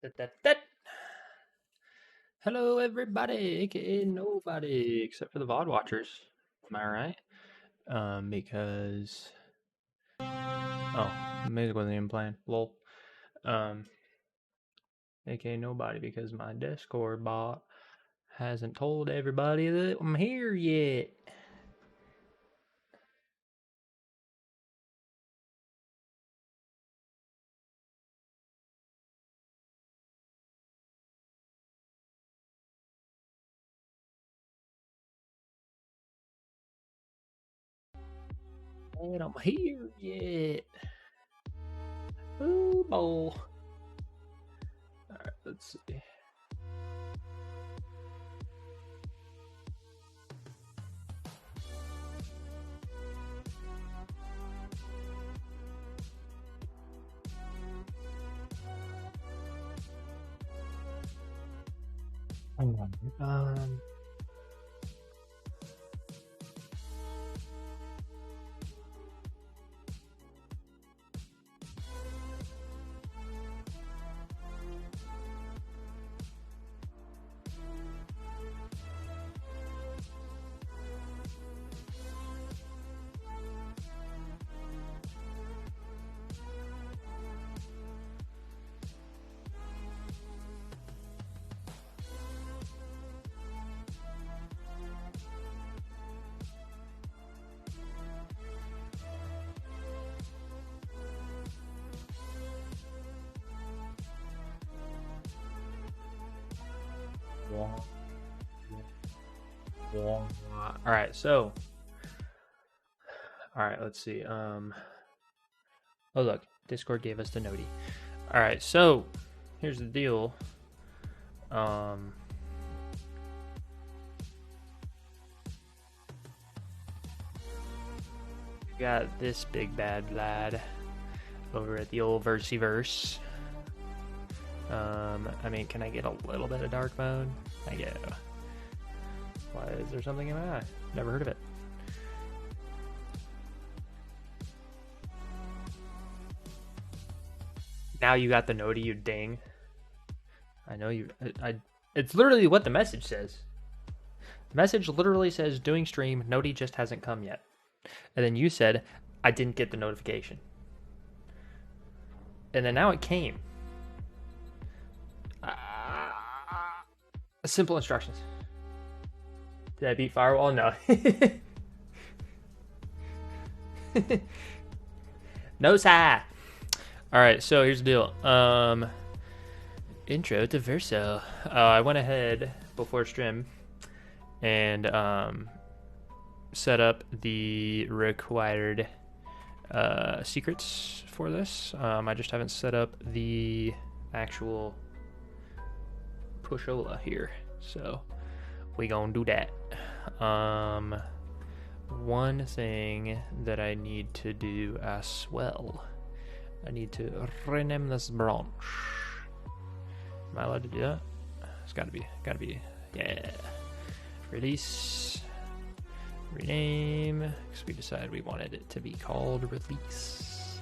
That. Hello, everybody, aka nobody, except for the VOD watchers. Am I right? Because music wasn't even playing. Lol. Um, aka nobody, because my Discord bot hasn't told everybody that I'm here yet. And I'm here yet. Ooh, boy. Alright, let's see. Um, Alright, so. Alright, let's see. Oh, look. Discord gave us the noti. Alright, so. Here's the deal. We got this big bad lad over at the old Versiverse. I mean, can I get a little bit of dark mode? I get. Why is there something in my eye? Never heard of it. Now you got the noti, you ding. I know you. It's literally what the message says. The message literally says doing stream, noti just hasn't come yet. And then you said, I didn't get the notification. And then now it came. Simple instructions. Did I beat Firewall? No. No, sir. Alright, so here's the deal. Intro to Verso. I went ahead before stream and set up the required secrets for this. I just haven't set up the actual pushola here, so we gonna do that. One thing that I need to do as well, I need to rename this branch. Am I allowed to do that? It's gotta be, yeah. Release, rename, because we decided we wanted it to be called release.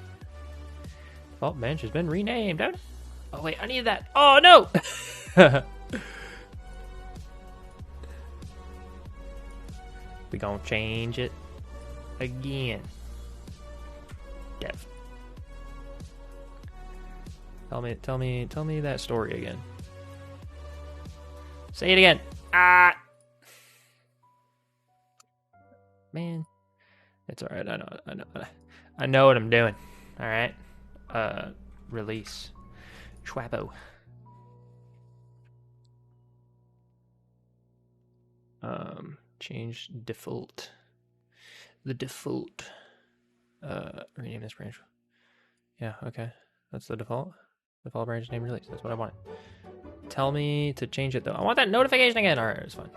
Default bench has been renamed. Oh wait, I need that. Oh no! We gonna change it again. Dev. Tell me that story again. Say it again. Ah, man, it's all right. I know what I'm doing. All right. Release. Schwabo. Change default. The default. Rename this branch. Yeah. Okay. That's the default. Default branch name release. That's what I want. Tell me to change it though. I want that notification again. All right, it's fine.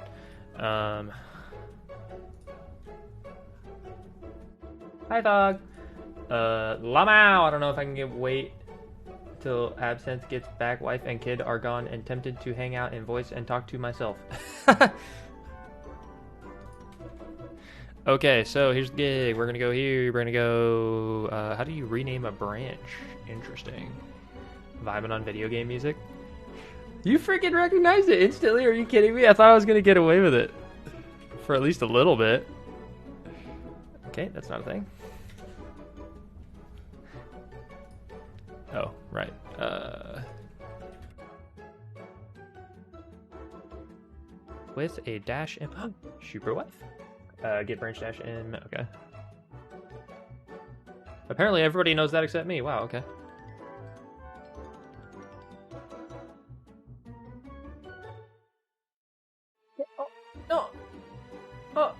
Hi, Thog. Lamau. I don't know if I can wait till Absinthe gets back. Wife and kid are gone and tempted to hang out in voice and talk to myself. Okay, so here's the gig. We're gonna go here. We're gonna go. How do you rename a branch? Interesting. Vibing on video game music. You freaking recognized it instantly? Are you kidding me? I thought I was gonna get away with it. For at least a little bit. Okay, that's not a thing. Oh, right. With a dash M. Super wife. Get branch dash M. Okay. Apparently everybody knows that except me. Wow, okay. Oh, no. Oh.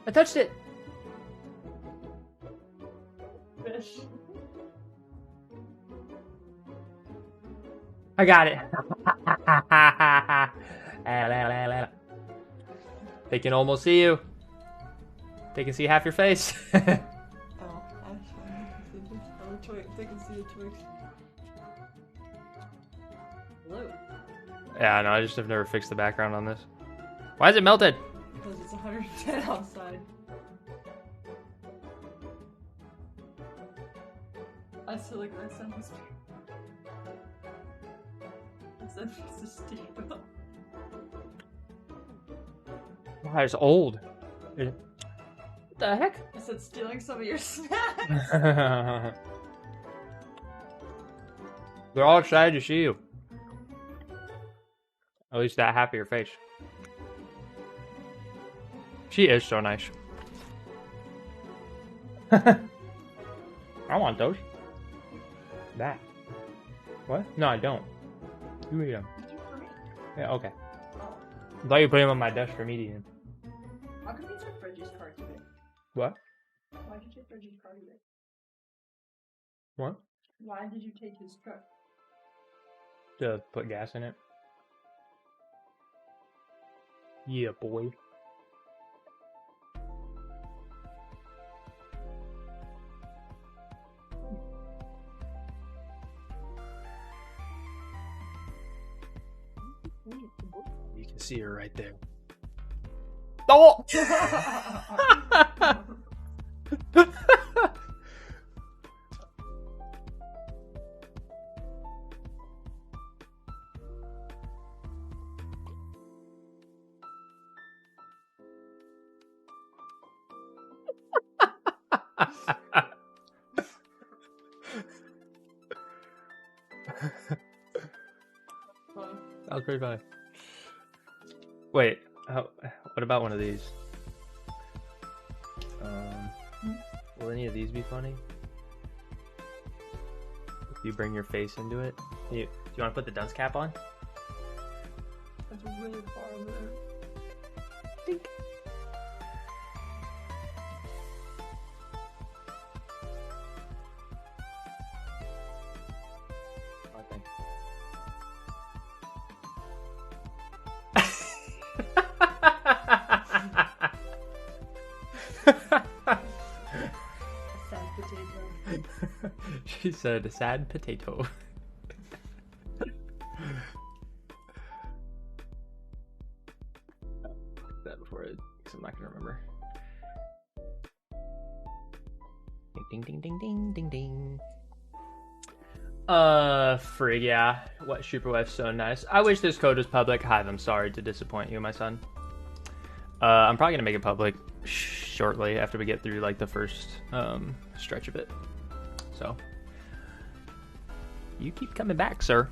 I touched it. Fish. I got it. They can almost see you. They can see half your face. Oh, actually, they can see a twig. Hello. Yeah, no, I just have never fixed the background on this. Why is it melted? Because it's 110 outside. I feel like my son was. I said it's a steep. Wow, it's old. What the heck? I said stealing some of your snacks. They're all excited to see you. At least that half of your face. She is so nice. I want those. That. What? No, I don't. You eat them. Yeah, okay. Oh. I thought you put them on my desk for me to eat them. How come you took Reggie's card today? What? Why did you take Reggie's card today? What? Why did you take his truck? To put gas in it. Yeah, boy. You can see her right there. Oh! That was pretty funny. Wait, what about one of these? Will any of these be funny? If you bring your face into it? Do you want to put the dunce cap on? That's really far over there. Dink. Sad potato. She said, "Sad potato." That before it, because I'm not gonna remember. Ding ding ding ding ding ding. Frig, yeah. What Superwife's so nice. I wish this code was public. Hive, I'm sorry to disappoint you, my son. I'm probably gonna make it public shortly after we get through like the first stretch of it. So you keep coming back, sir.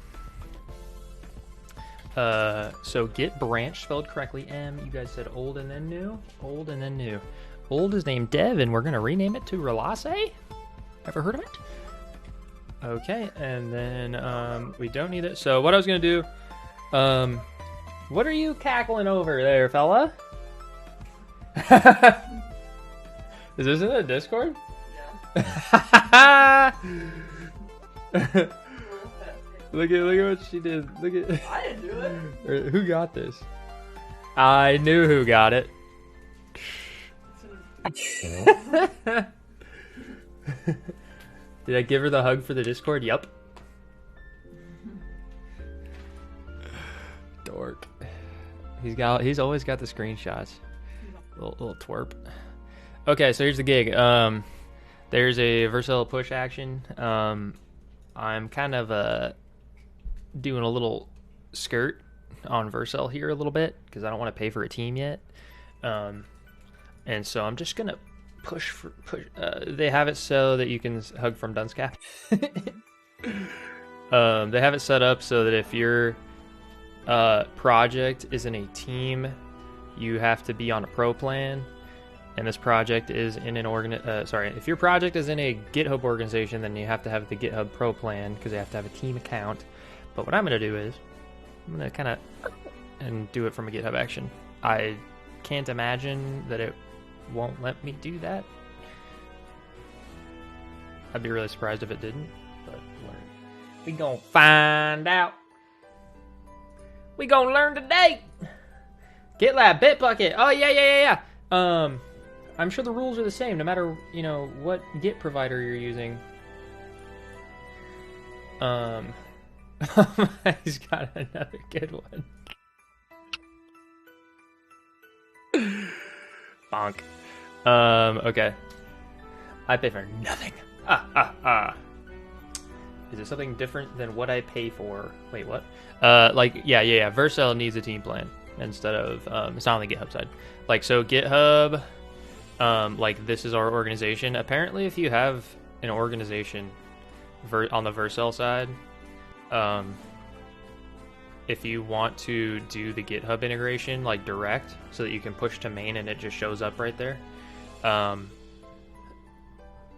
So get branch spelled correctly. M. You guys said old and then new. Old and then new. Old is named Dev, and we're gonna rename it to Relase. Ever heard of it? Okay, and then we don't need it. So what I was gonna do, what are you cackling over there, fella? Is this in the Discord? Yeah. Look at what she did. Look at. I didn't do it. Who got this? I knew who got it. Did I give her the hug for the Discord? Yup. Dork. He's always got the screenshots. Little twerp. Okay, so here's the gig. There's a Vercel push action. I'm kind of doing a little skirt on Vercel here a little bit because I don't want to pay for a team yet. And so I'm just gonna push. They have it so that you can hug from Dunscap. They have it set up so that if your project is in a team, you have to be on a pro plan. And this project is in an if your project is in a GitHub organization, then you have to have the GitHub Pro plan because they have to have a team account. But what I'm going to do is I'm going to kind of and do it from a GitHub action. I can't imagine that it won't let me do that. I'd be really surprised if it didn't, but we gonna find out. We gonna learn today. GitLab, Bitbucket. Oh yeah. I'm sure the rules are the same no matter, what Git provider you're using. He's got another good one. Bonk. Okay. I pay for nothing. Is it something different than what I pay for? Wait, what? Yeah. Vercel needs a team plan instead of, it's not on the GitHub side. So GitHub, this is our organization. Apparently, if you have an organization on the Vercel side, if you want to do the GitHub integration, direct, so that you can push to main and it just shows up right there.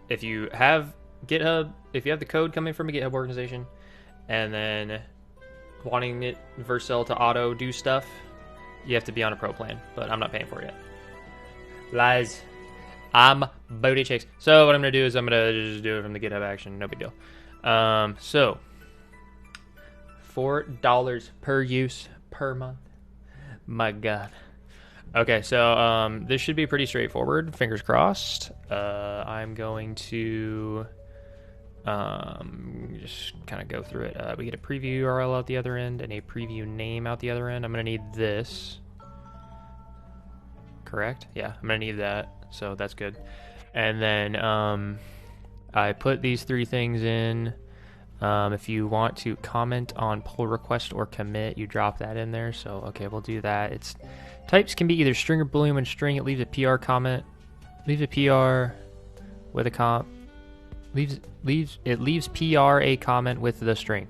If you have GitHub, if you have the code coming from a GitHub organization, and then wanting it Vercel to auto do stuff, you have to be on a pro plan, but I'm not paying for it yet. Lies. I'm booty chicks. So what I'm going to do is I'm going to just do it from the GitHub action. No big deal. So $4 per use per month. My God. Okay, so this should be pretty straightforward. Fingers crossed. I'm going to just kind of go through it. We get a preview URL out the other end and a preview name out the other end. I'm going to need this. Correct? Yeah, I'm going to need that. So that's good. And then I put these three things in. If you want to comment on pull request or commit, you drop that in there. So, okay, we'll do that. It's types can be either string or boolean. When string, it leaves a PR comment. Leaves a PR with a comp. It leaves PR a comment with the string.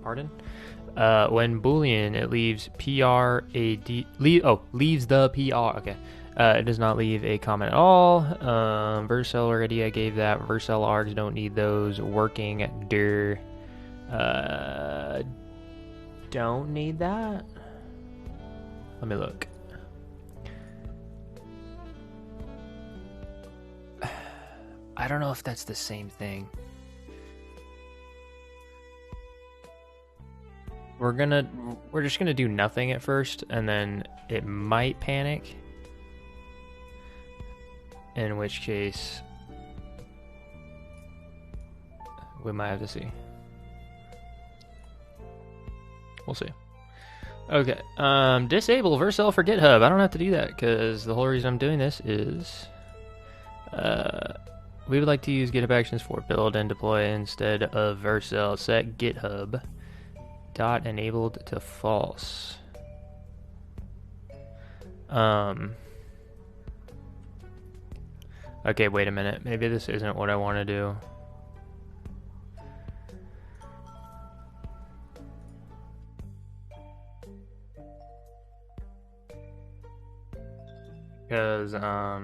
Pardon? When boolean, it leaves PR a d. Leaves the PR. Okay. It does not leave a comment at all. Vercel already, I gave that. Vercel args don't need those. Working dir. Don't need that. Let me look. I don't know if that's the same thing. We're just gonna do nothing at first, and then it might panic. In which case, we might have to see. We'll see. Okay. Disable Vercel for GitHub. I don't have to do that because the whole reason I'm doing this is we would like to use GitHub Actions for build and deploy instead of Vercel. Set GitHub dot enabled to false. Okay, wait a minute. Maybe this isn't what I want to do. Because, I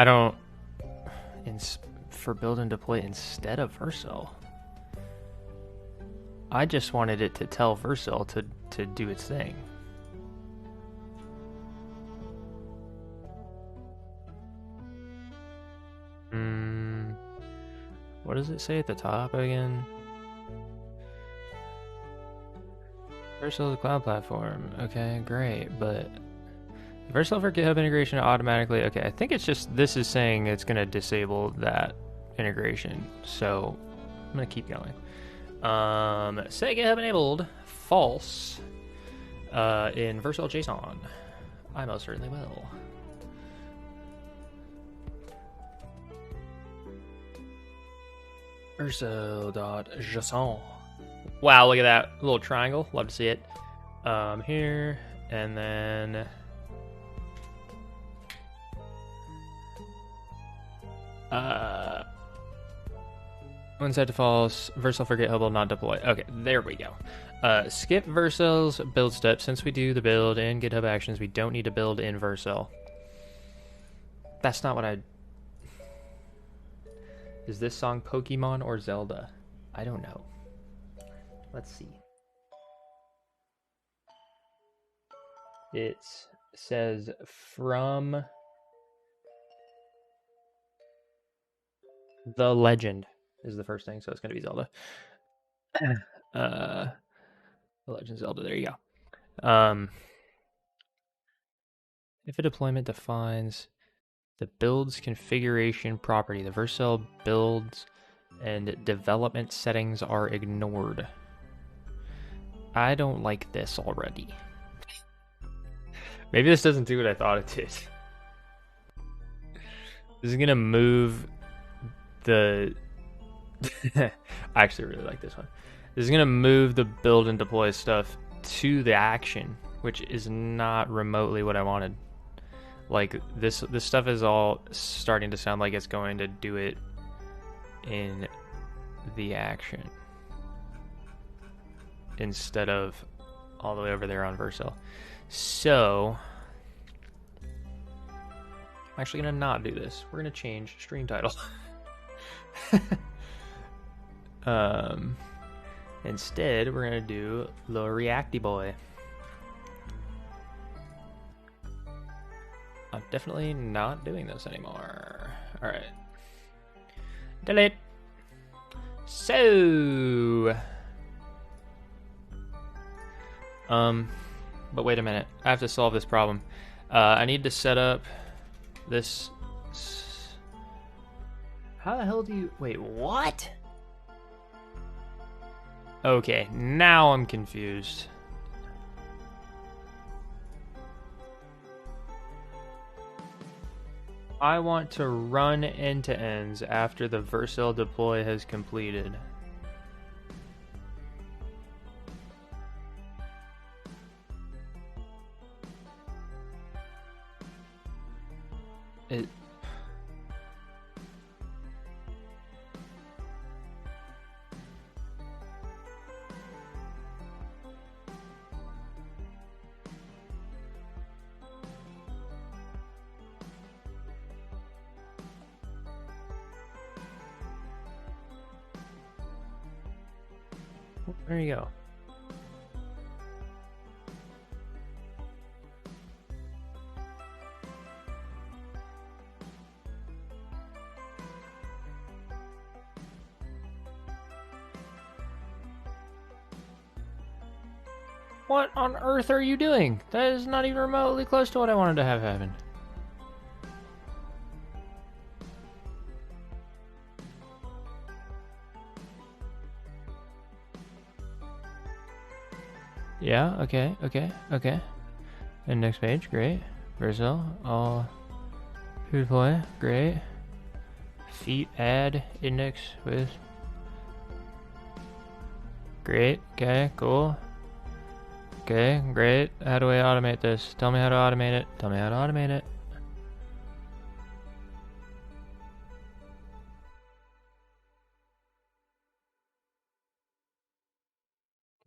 don't... for build and deploy instead of Vercel. I just wanted it to tell Vercel to do its thing. What does it say at the top again? Vercel is a cloud platform. Okay, great, but Vercel for GitHub integration automatically. Okay, I think it's just this is saying it's going to disable that integration. So I'm going to keep going. Set GitHub enabled false. in Vercel JSON. I most certainly will. Vercel.json. Wow, look at that little triangle. Love to see it. Here, and then when set to false, Vercel for GitHub will not deploy. Okay, there we go. Skip Vercel's build step. Since we do the build in GitHub Actions, we don't need to build in Vercel. That's not what I... Is this song Pokemon or Zelda? I don't know. Let's see. It says from The Legend is the first thing, so it's going to be Zelda. The Legend of Zelda, there you go. If a deployment defines the build's configuration property, the Vercel builds and development settings are ignored. I don't like this already. Maybe this doesn't do what I thought it did. This is gonna move the... I actually really like this one. This is gonna move the build and deploy stuff to the action, which is not remotely what I wanted. Like, this stuff is all starting to sound like it's going to do it in the action instead of all the way over there on Vercel. So, I'm actually going to not do this. We're going to change stream title. Instead, we're going to do the Reacty Boy. I'm definitely not doing this anymore. Alright. Delete. So... but wait a minute. I have to solve this problem. I need to set up this... How the hell do you... Wait, what? Okay, now I'm confused. I want to run end-to-ends after the Vercel deploy has completed. It... There you go. What on earth are you doing? That is not even remotely close to what I wanted to have happen. Yeah, okay. And next page, great. Vercel, all deploy, great. Feet add index with. Great, okay, cool. Okay, great. How do I automate this? Tell me how to automate it. Tell me how to automate it.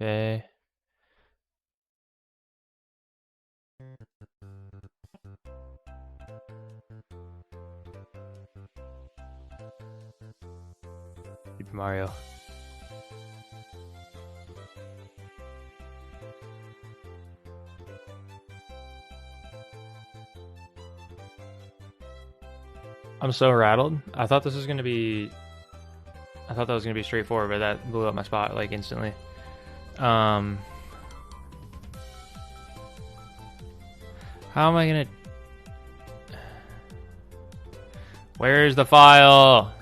Okay. Super Mario. I'm so rattled. I thought this was gonna be... I thought that was gonna be straightforward, but that blew up my spot like instantly. How am I gonna... Where's the file?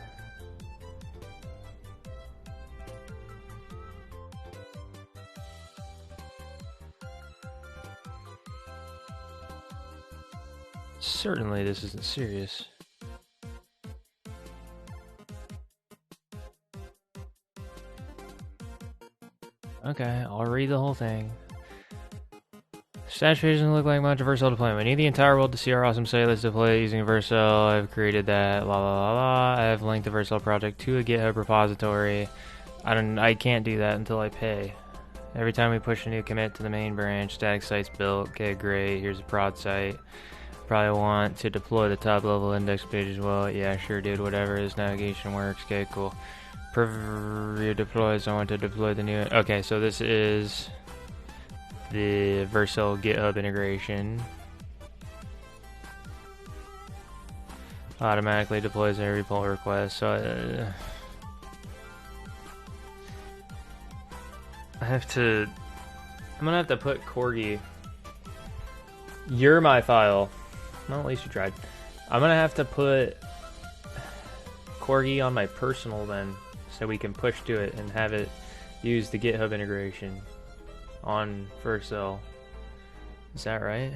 certainly this isn't serious. Okay, I'll read the whole thing. Saturation doesn't look like much of Vercel deployment. We need the entire world to see our awesome site. Let's deploy it using Vercel. I've created that. La la la la. I have linked the Vercel project to a GitHub repository. I can't do that until I pay. Every time we push a new commit to the main branch, static site's built. Okay, great. Here's a prod site. Probably want to deploy the top level index page as well. Yeah, sure, dude. Whatever. This navigation works. Okay, cool. Preview deploys. I want to deploy the new. Okay, so this is the Vercel GitHub integration. Automatically deploys every pull request. So I'm gonna have to put Corgi. You're my file. Well, at least you tried. I'm gonna have to put Corgi on my personal then, so we can push to it and have it use the GitHub integration on Vercel. Is that right?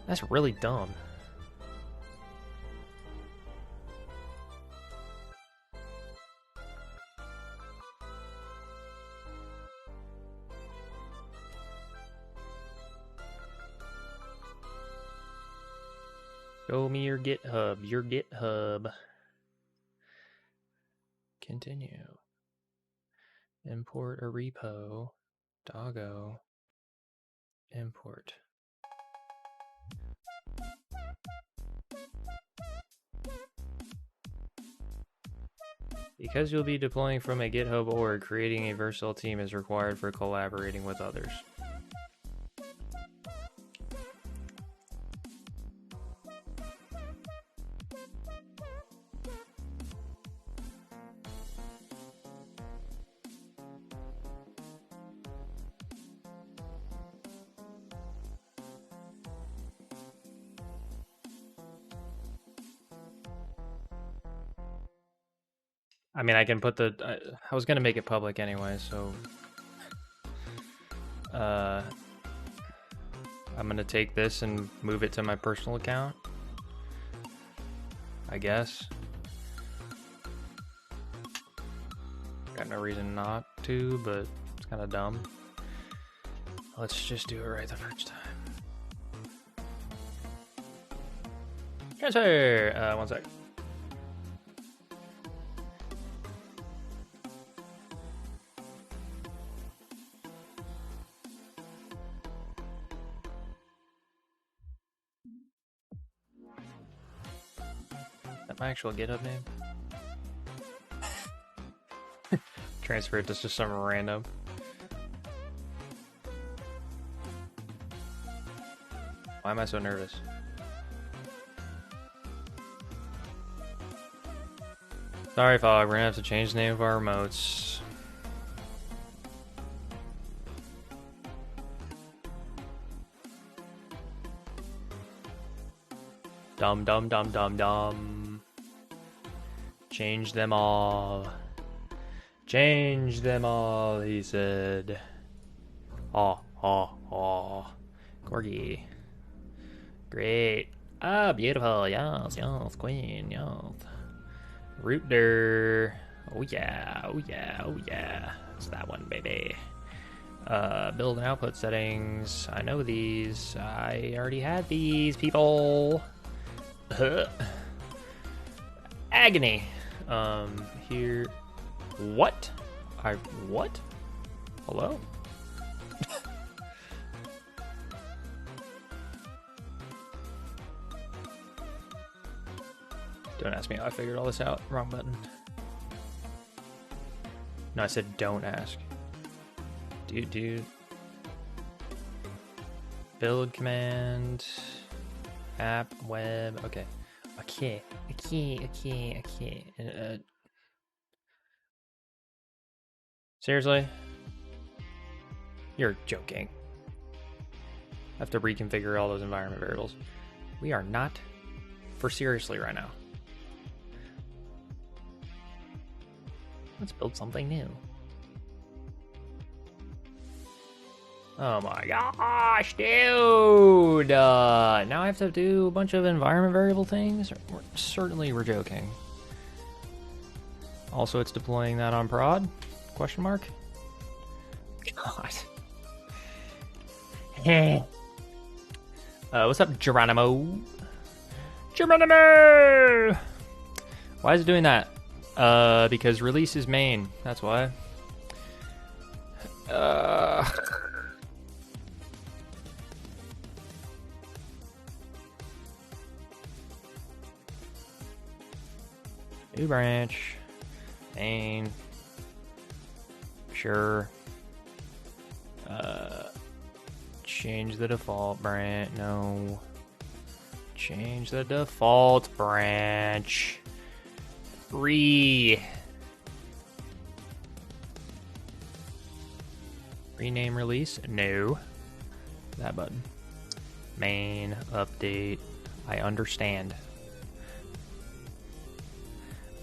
That's really dumb. Show me your GitHub. Your GitHub. Continue. Import a repo. Doggo. Import. Because you'll be deploying from a GitHub org, creating a Vercel team is required for collaborating with others. I mean, I can put the... I was going to make it public anyway, so... I'm going to take this and move it to my personal account. I guess. Got no reason not to, but it's kind of dumb. Let's just do it right the first time. Transfer! One sec. My actual GitHub name. Transfer it to just some random. Why am I so nervous? Sorry, Fog. We're gonna have to change the name of our remotes. Dum dum dum dum dum. Change them all. Change them all, he said. Oh, oh, oh. Corgi. Great. Ah, beautiful. Yes, yes, queen, yes. Router. Oh yeah, oh yeah, oh yeah. It's that one, baby. Build and output settings. I know these. I already had these, people. Agony. Here. What? What? Hello? Don't ask me how I figured all this out. Wrong button. No, I said don't ask. Dude. Build command. App, web. Okay. Okay. Seriously? You're joking. I have to reconfigure all those environment variables. We are not for seriously right now. Let's build something new. Oh my gosh, dude! Now I have to do a bunch of environment variable things? Certainly we're joking. Also, it's deploying that on prod? Question mark? God. What's up, Geronimo? Geronimo! Why is it doing that? Because release is main. That's why. New branch. Main. Sure. Change the default branch. No. Change the default branch. Rename release? No. That button. Main update. I understand.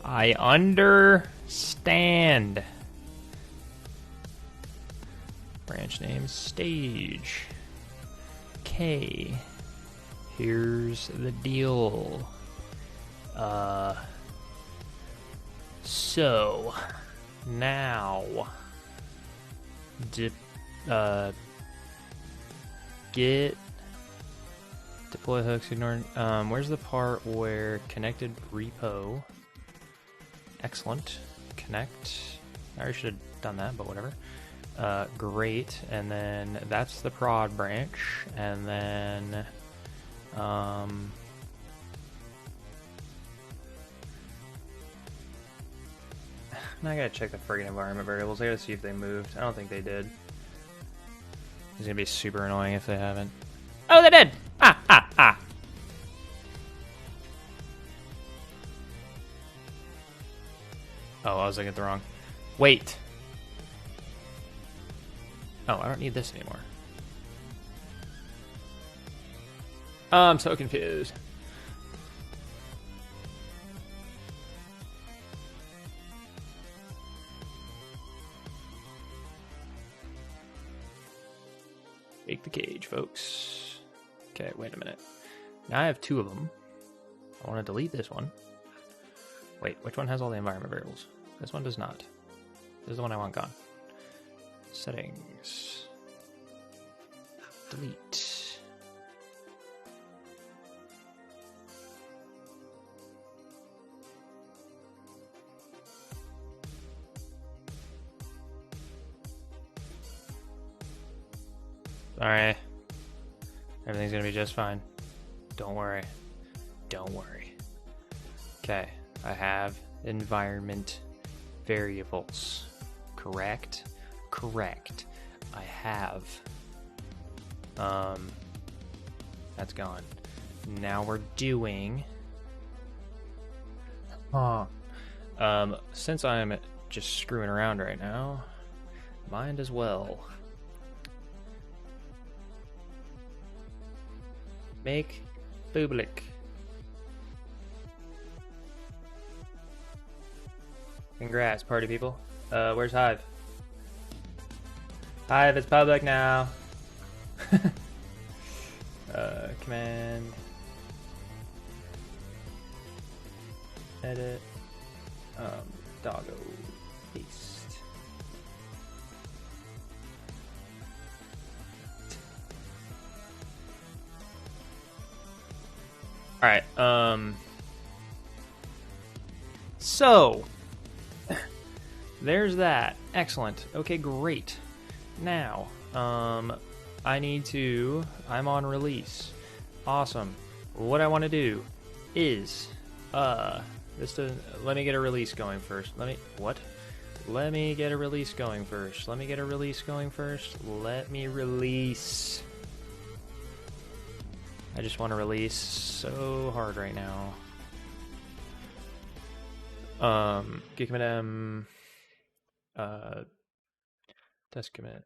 I understand. Branch name stage. Okay. Here's the deal. So now git deploy hooks ignore where's the part where connected repo? Excellent. Connect. I already should have done that, but whatever. Great. And then that's the prod branch. And then I gotta check the friggin' environment variables. I gotta see if they moved. I don't think they did. It's gonna be super annoying if they haven't. Oh, they did! Ah, ah, ah! Oh, I was looking at the wrong. Wait. Oh, I don't need this anymore. I'm so confused. Take the cage, folks. Okay, wait a minute. Now I have two of them. I want to delete this one. Wait, which one has all the environment variables? This one does not. This is the one I want gone. Settings. Delete. Sorry. Everything's gonna be just fine. Don't worry. Don't worry. Okay, I have environment variables. Correct? Correct. I have. That's gone. Now we're doing. Since I'm just screwing around right now, might as well. Make public. Congrats, party people. Where's Hive? Hive, it's public now. Command. Edit. Doggo. Paste. Alright, so there's that. Excellent. Okay, great. Now, I need to, I'm on release. Awesome. What I want to do is, this doesn't, let me get a release going first. Let me get a release going first. Let me release. I just want to release so hard right now. Git commit m, test commit.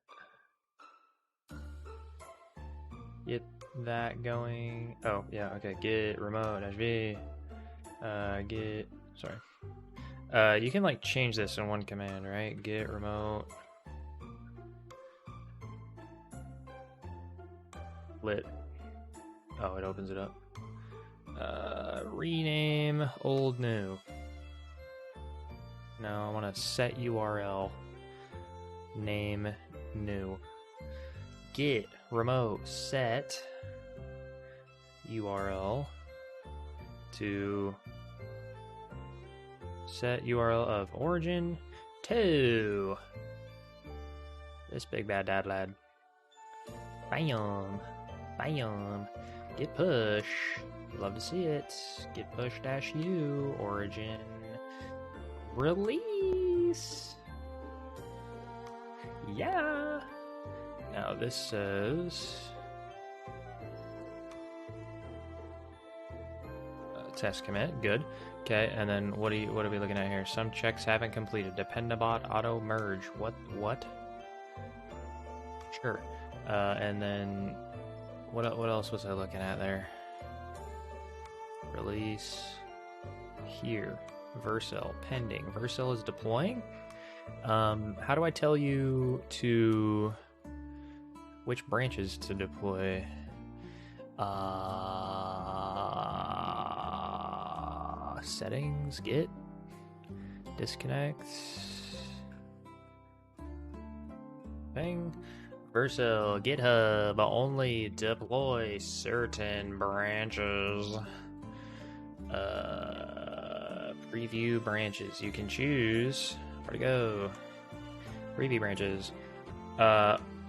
Get that going. Oh yeah, okay. Git remote -v. Git. Sorry. You can like change this in one command, right? Git remote. lit. Oh, it opens it up. Rename old new. No, I want to set URL. Name new. Git remote set URL to set URL of origin to this big bad dad lad. Bam, bam. Git push. Love to see it. Git push dash u origin release. Yeah. Now this says test commit. Good. Okay, and then what are we looking at here? Some checks haven't completed. Dependabot auto merge. What? Sure. And then what else was I looking at there? Release here. Vercel pending. Vercel is deploying. How do I tell you to which branches to deploy? Settings, Git, disconnect, bang. Vercel, GitHub, only deploy certain branches. Preview branches. You can choose where to go. Preview branches.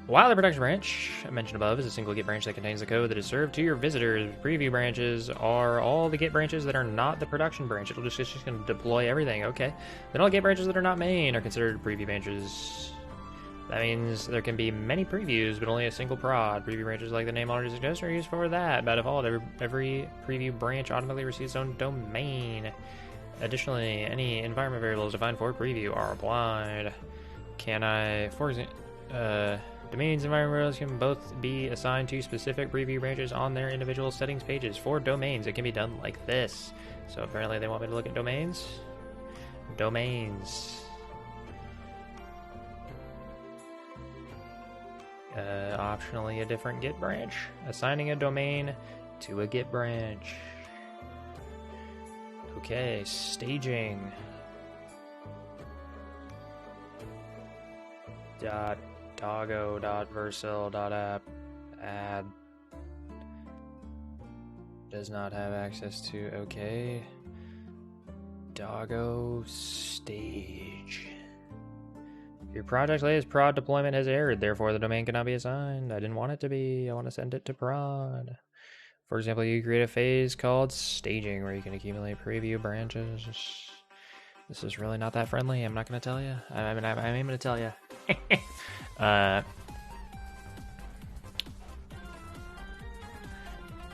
While the production branch mentioned above is a single Git branch that contains the code that is served to your visitors, preview branches are all the Git branches that are not the production branch. It's just going to deploy everything. Okay. Then all Git branches that are not main are considered preview branches. That means there can be many previews, but only a single prod. Preview branches, like the name already suggests, are used for that. By default, every preview branch automatically receives its own domain. Additionally, any environment variables defined for preview are applied. Can I, for example, domains and environment variables can both be assigned to specific preview branches on their individual settings pages. For domains, it can be done like this. So apparently they want me to look at domains. Domains. Optionally a different Git branch. Assigning a domain to a Git branch. Okay, staging. .doggo.vercel.app add does not have access to. Okay. Doggo stage. Your project's latest prod deployment has erred, therefore the domain cannot be assigned. I didn't want it to be. I want to send it to prod. For example, you create a phase called staging where you can accumulate preview branches. This is really not that friendly. I'm not going to tell you. I'm going to tell you.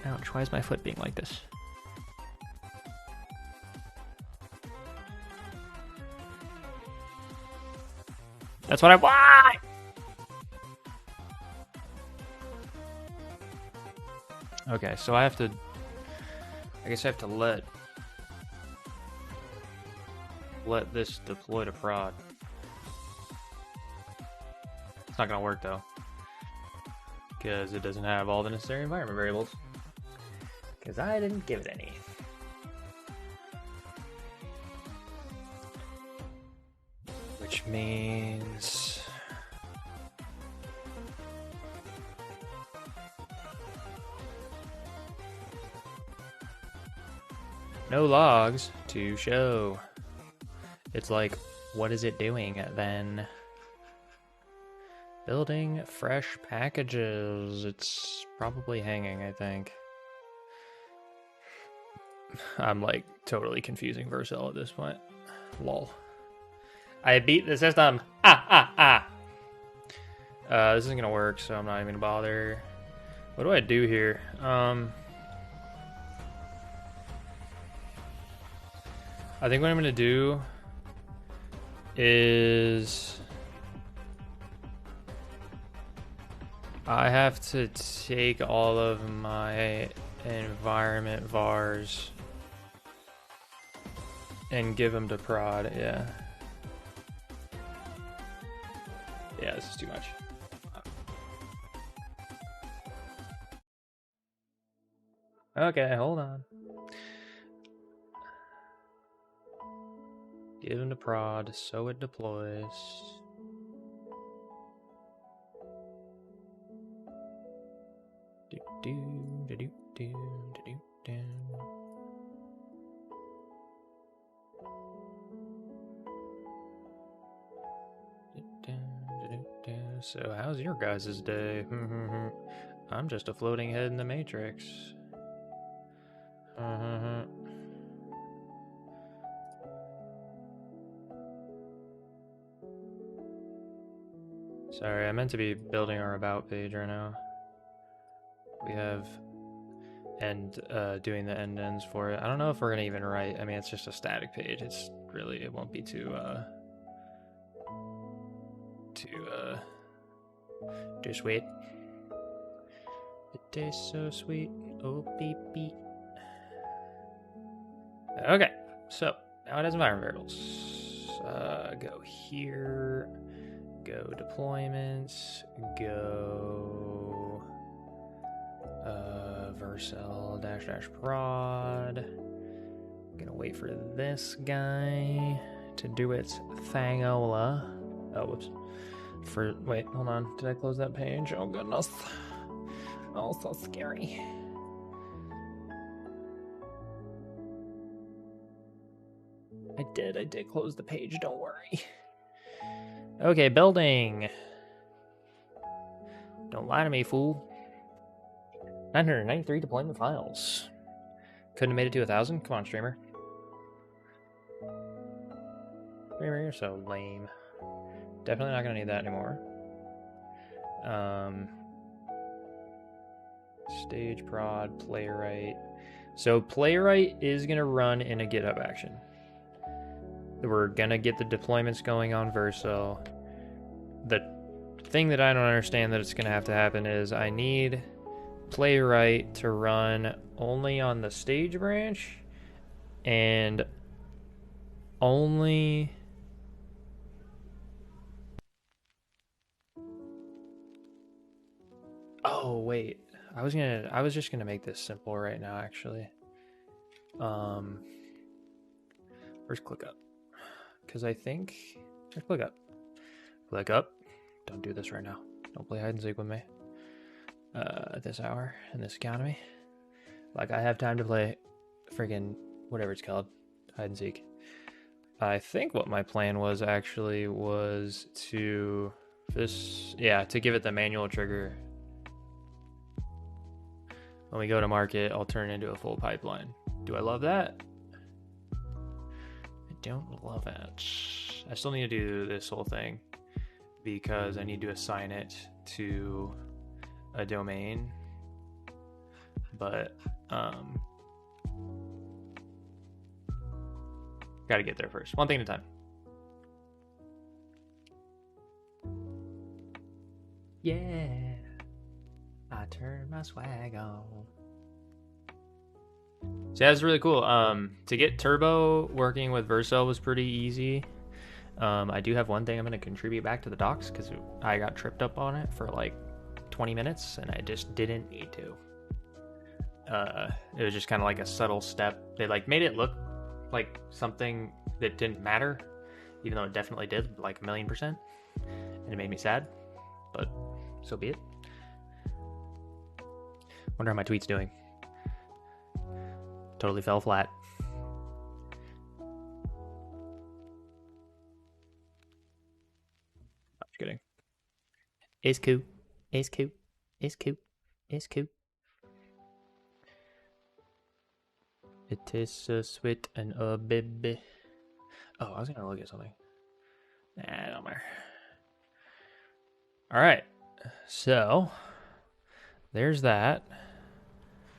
Ouch, why is my foot being like this? That's what I want! Okay, so I guess I have to let this deploy to prod. It's not gonna work though, because it doesn't have all the necessary environment variables, because I didn't give it any. Which means no logs to show. It's like, what is it doing then? Building fresh packages. It's probably hanging, I think. I'm like totally confusing Vercel at this point. Lol. I beat the system. This isn't gonna work, so I'm not even gonna bother. What do I do here? I think what I'm gonna do is I have to take all of my environment vars and give them to prod. Yeah, this is too much. Okay, hold on. Give him the prod so it deploys. Do do do do do do do. So how's your guys' day? I'm just a floating head in the Matrix. Sorry, I meant to be building our about page right now. We have and doing the end ends for it. I don't know if we're gonna even write. I mean, it's just a static page. It's really, it won't be too sweet. It tastes so sweet. Oh, beep beep. Okay, so now it has environment variables. Go here. Go deployments. Go Vercel dash prod. I'm gonna wait for this guy to do its thangola. Oh, whoops. Wait, hold on. Did I close that page? Oh goodness. Oh, so scary. I did close the page, don't worry. Okay, building. Don't lie to me, fool. 993 deployment files. Couldn't have made it to 1,000? Come on, streamer. Streamer, you're so lame. Definitely not gonna need that anymore. Stage prod, playwright. So playwright is gonna run in a GitHub action. We're gonna get the deployments going on Vercel. The thing that I don't understand that it's gonna have to happen is I need playwright to run only on the stage branch and only oh wait, I was just gonna make this simple right now actually. Where's ClickUp? Because I think ClickUp. Don't do this right now. Don't play hide and seek with me at this hour in this economy. Like, I have time to play friggin' whatever it's called, hide and seek. I think what my plan was actually was to give it the manual trigger. When we go to market, I'll turn it into a full pipeline. Do I love that? I don't love it. I still need to do this whole thing because I need to assign it to a domain. But gotta get there first. One thing at a time. Yeah, I turned my swag on. So that's really cool. To get Turbo working with Vercel was pretty easy. I do have one thing I'm going to contribute back to the docs because I got tripped up on it for like 20 minutes and I just didn't need to. It was just kind of like a subtle step. They like made it look like something that didn't matter, even though it definitely did, like 1,000,000%. And it made me sad, but so be it. Wonder how my tweet's doing. Totally fell flat. I'm just kidding. It's cool. It's cool. It's cool. It's cool. It tastes so sweet and oh baby. Oh, I was gonna look at something. Nah, don't matter. Alright. So there's that.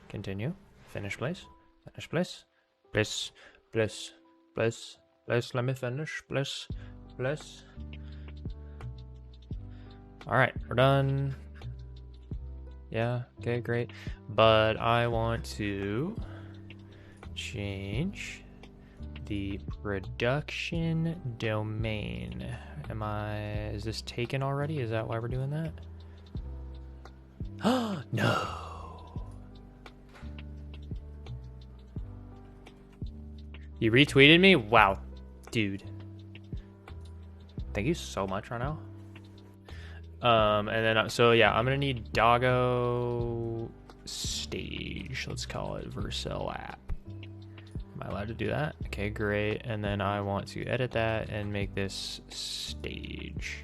Continue. Finish place. Finish place. Place. Place. Place. Place. Let me finish. Place. Place. Alright, we're done. Yeah, okay, great. But I want to change the production domain. Is this taken already? Is that why we're doing that? Oh, no. You retweeted me? Wow. Dude. Thank you so much right now. And then, so yeah, I'm gonna need Doggo stage. Let's call it Vercel app. Am I allowed to do that? Okay, great. And then I want to edit that and make this stage,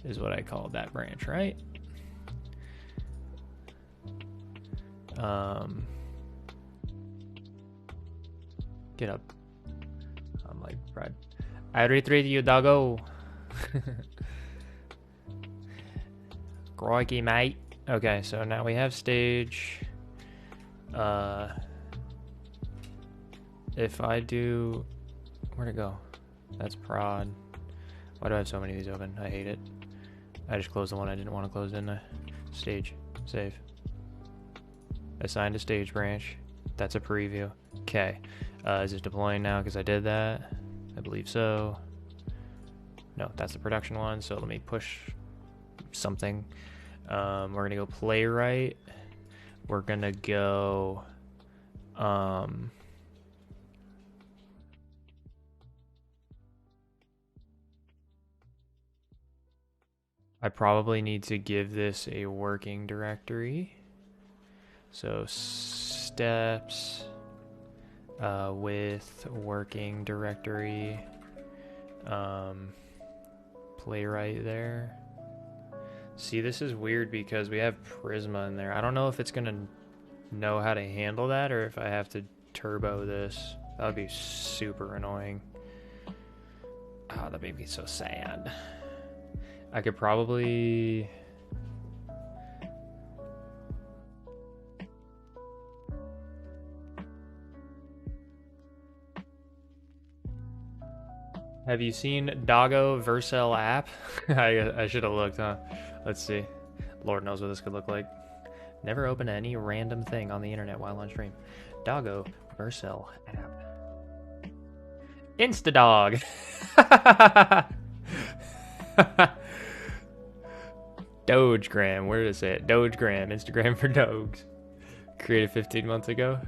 is what I called that branch, right? Get up. I'm like, Brad. I retweeted you, Doggo. Crikey, mate. Okay, so now we have stage. If I do... Where'd it go? That's prod. Why do I have so many of these open? I hate it. I just closed the one I didn't want to close, didn't I? Stage. Save. Assigned a stage branch. That's a preview. Okay. Is it deploying now because I did that? I believe so. No, that's the production one, so let me push something. We're gonna go playwright. We're gonna go I probably need to give this a working directory. So steps with working directory, playwright there. See, this is weird because we have Prisma in there. I don't know if it's gonna know how to handle that or if I have to turbo this. That would be super annoying. Oh, that made me so sad. I could probably... Have you seen Doggo Vercel app? I should have looked, huh? Let's see. Lord knows what this could look like. Never open any random thing on the internet while on stream. Doggo Vercel app. Instadog. Dogegram. Where did it say it? Dogegram. Instagram for dogs. Created 15 months ago.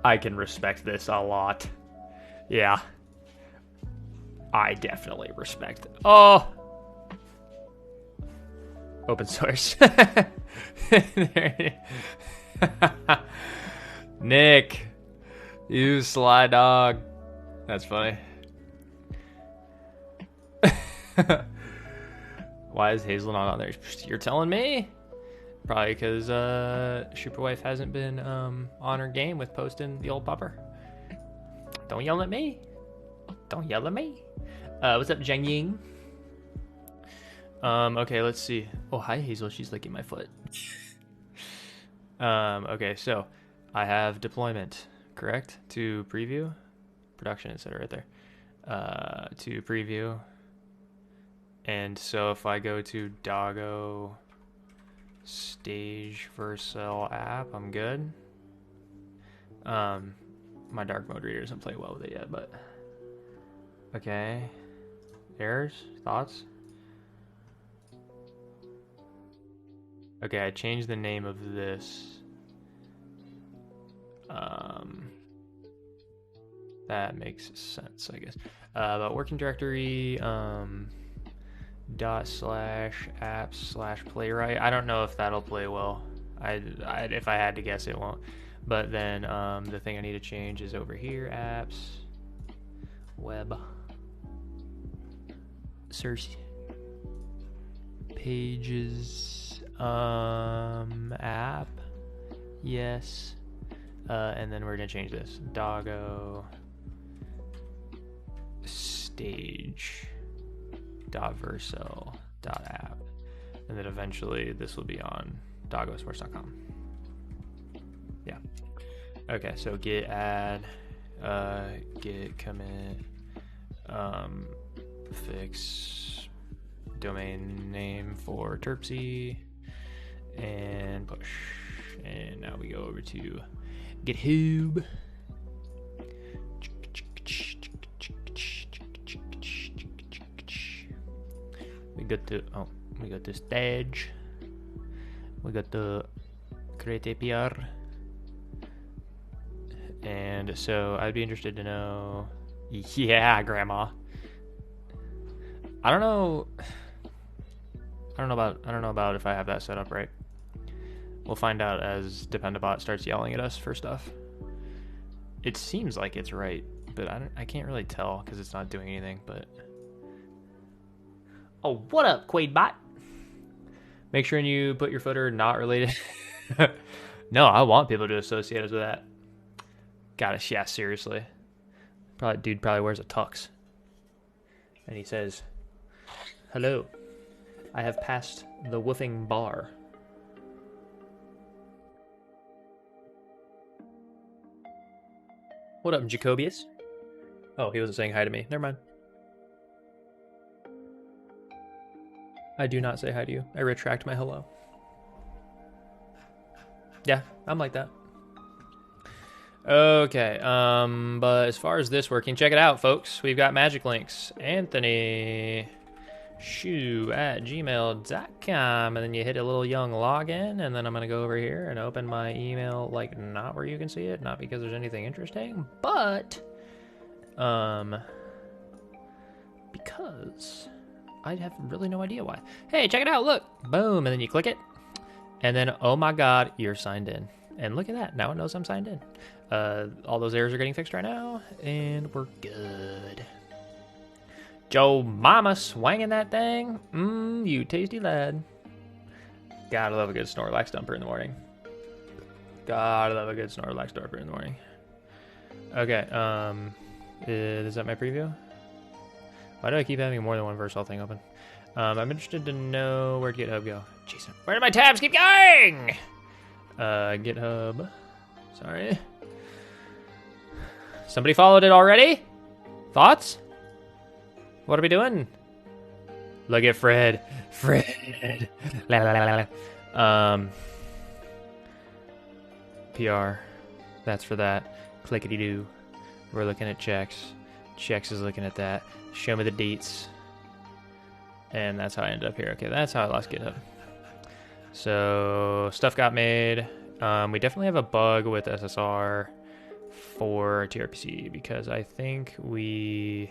I can respect this a lot. Yeah. I definitely respect it. Oh! Open source. Nick. You sly dog. That's funny. Why is Hazel not on there? You're telling me? Probably because Superwife hasn't been on her game with posting the old pupper. Don't yell at me. Don't yell at me. What's up, Zhang Ying? Okay, let's see. Oh, hi, Hazel. She's licking my foot. Okay, so I have deployment, correct? To preview. Production, etc. right there. To preview. And so if I go to Doggo stage Vercel app, I'm good. My dark mode reader doesn't play well with it yet, but okay. Errors? Thoughts? Okay, I changed the name of this. That makes sense, I guess. But working directory, /apps/playwright. I don't know if that'll play well. If I had to guess, it won't. But then the thing I need to change is over here, apps, web, search, pages, app, yes. And then we're gonna change this, Doggo stage .vercel.app, and then eventually this will be on doggosports.com. Yeah. Okay, so git add, git commit, fix domain name for Terpsy, and push. And now we go over to GitHub. We got the stage. We got the create APR. And so I'd be interested to know. Yeah, Grandma. I don't know about if I have that set up right. We'll find out as Dependabot starts yelling at us for stuff. It seems like it's right, but I can't really tell because it's not doing anything. But oh, what up, Quaidbot? Make sure you put your footer not related. No, I want people to associate us with that. Gotta, yeah, seriously. Dude probably wears a tux. And he says, "Hello, I have passed the woofing bar." What up, Jacobius? Oh, he wasn't saying hi to me. Never mind. I do not say hi to you. I retract my hello. Yeah, I'm like that. Okay, but as far as this working, check it out, folks. We've got magic links. Anthony Shoo at gmail.com, and then you hit a little young login, and then I'm gonna go over here and open my email, like not where you can see it, not because there's anything interesting, but because I have really no idea why. Hey, check it out, look, boom, and then you click it, and then oh my god, you're signed in. And look at that, now it knows I'm signed in. All those errors are getting fixed right now, and we're good. Joe Mama swinging that thing. You tasty lad. Gotta love a good Snorlax dumper in the morning. Gotta love a good Snorlax dumper in the morning. Okay, is that my preview? Why do I keep having more than one Versal thing open? I'm interested to know where'd GitHub go. Jason, where did my tabs keep going? GitHub. Sorry. Somebody followed it already? Thoughts? What are we doing? Look at Fred. Fred. La, la, la, la. PR. That's for that. Clickety-doo. We're looking at checks. Checks is looking at that. Show me the deets. And that's how I ended up here. Okay, that's how I lost GitHub. So, stuff got made. We definitely have a bug with SSR for TRPC because I think we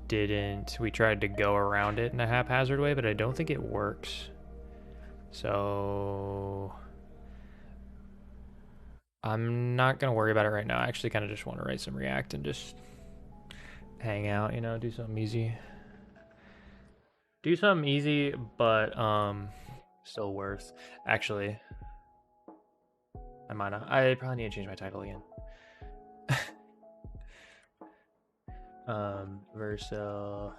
tried to go around it in a haphazard way, but I don't think it works. So I'm not going to worry about it right now. I actually kind of just want to write some React and just hang out, you know, do something easy. Do something easy, but still worth. Actually, I might not. I probably need to change my title again. Versa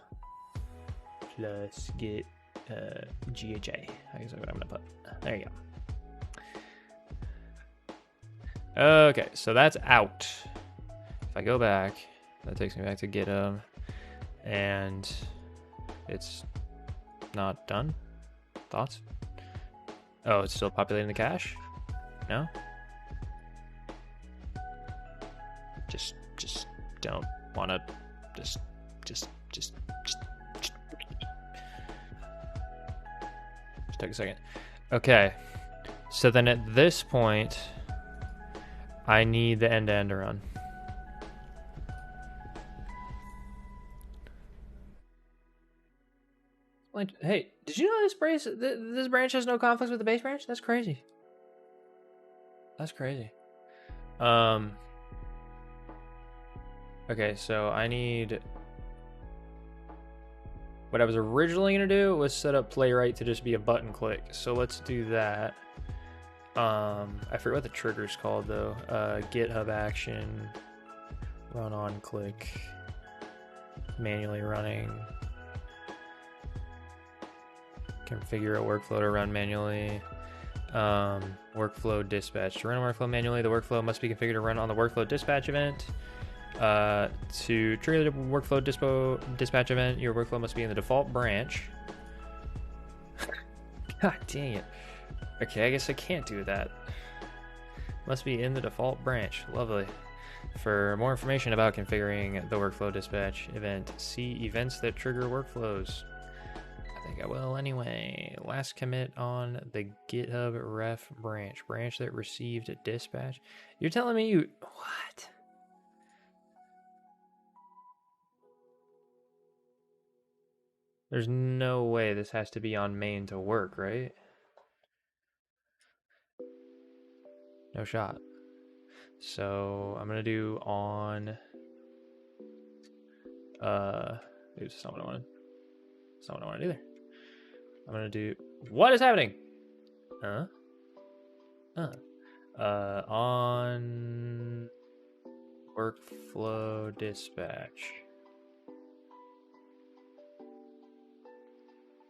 plus get GHA. I guess that's what I'm gonna put. There you go. Okay, so that's out. If I go back, that takes me back to GitHub, and it's not done. Thoughts? Oh, it's still populating the cache? No? Just don't wanna just take a second. Okay. So then at this point, I need the end-to-end to run. Hey, did you know this branch has no conflicts with the base branch? That's crazy. That's crazy. Okay, so I need... What I was originally going to do was set up playwright to just be a button click. So let's do that. I forget what the trigger's called though. GitHub action, run on click, manually running, configure a workflow to run manually, workflow dispatch. To run a workflow manually, the workflow must be configured to run on the workflow dispatch event. To trigger the workflow dispatch event, your workflow must be in the default branch. God dang it. Okay, I guess I can't do that. Must be in the default branch. Lovely. For more information about configuring the workflow dispatch event, see events that trigger workflows. I think I will anyway. Last commit on the GitHub ref branch. Branch that received a dispatch. You're telling me you... What? There's no way this has to be on main to work, right? No shot. So I'm gonna do on... Oops, that's not what I wanted. That's not what I wanted either. I'm gonna do... What is happening? On workflow dispatch.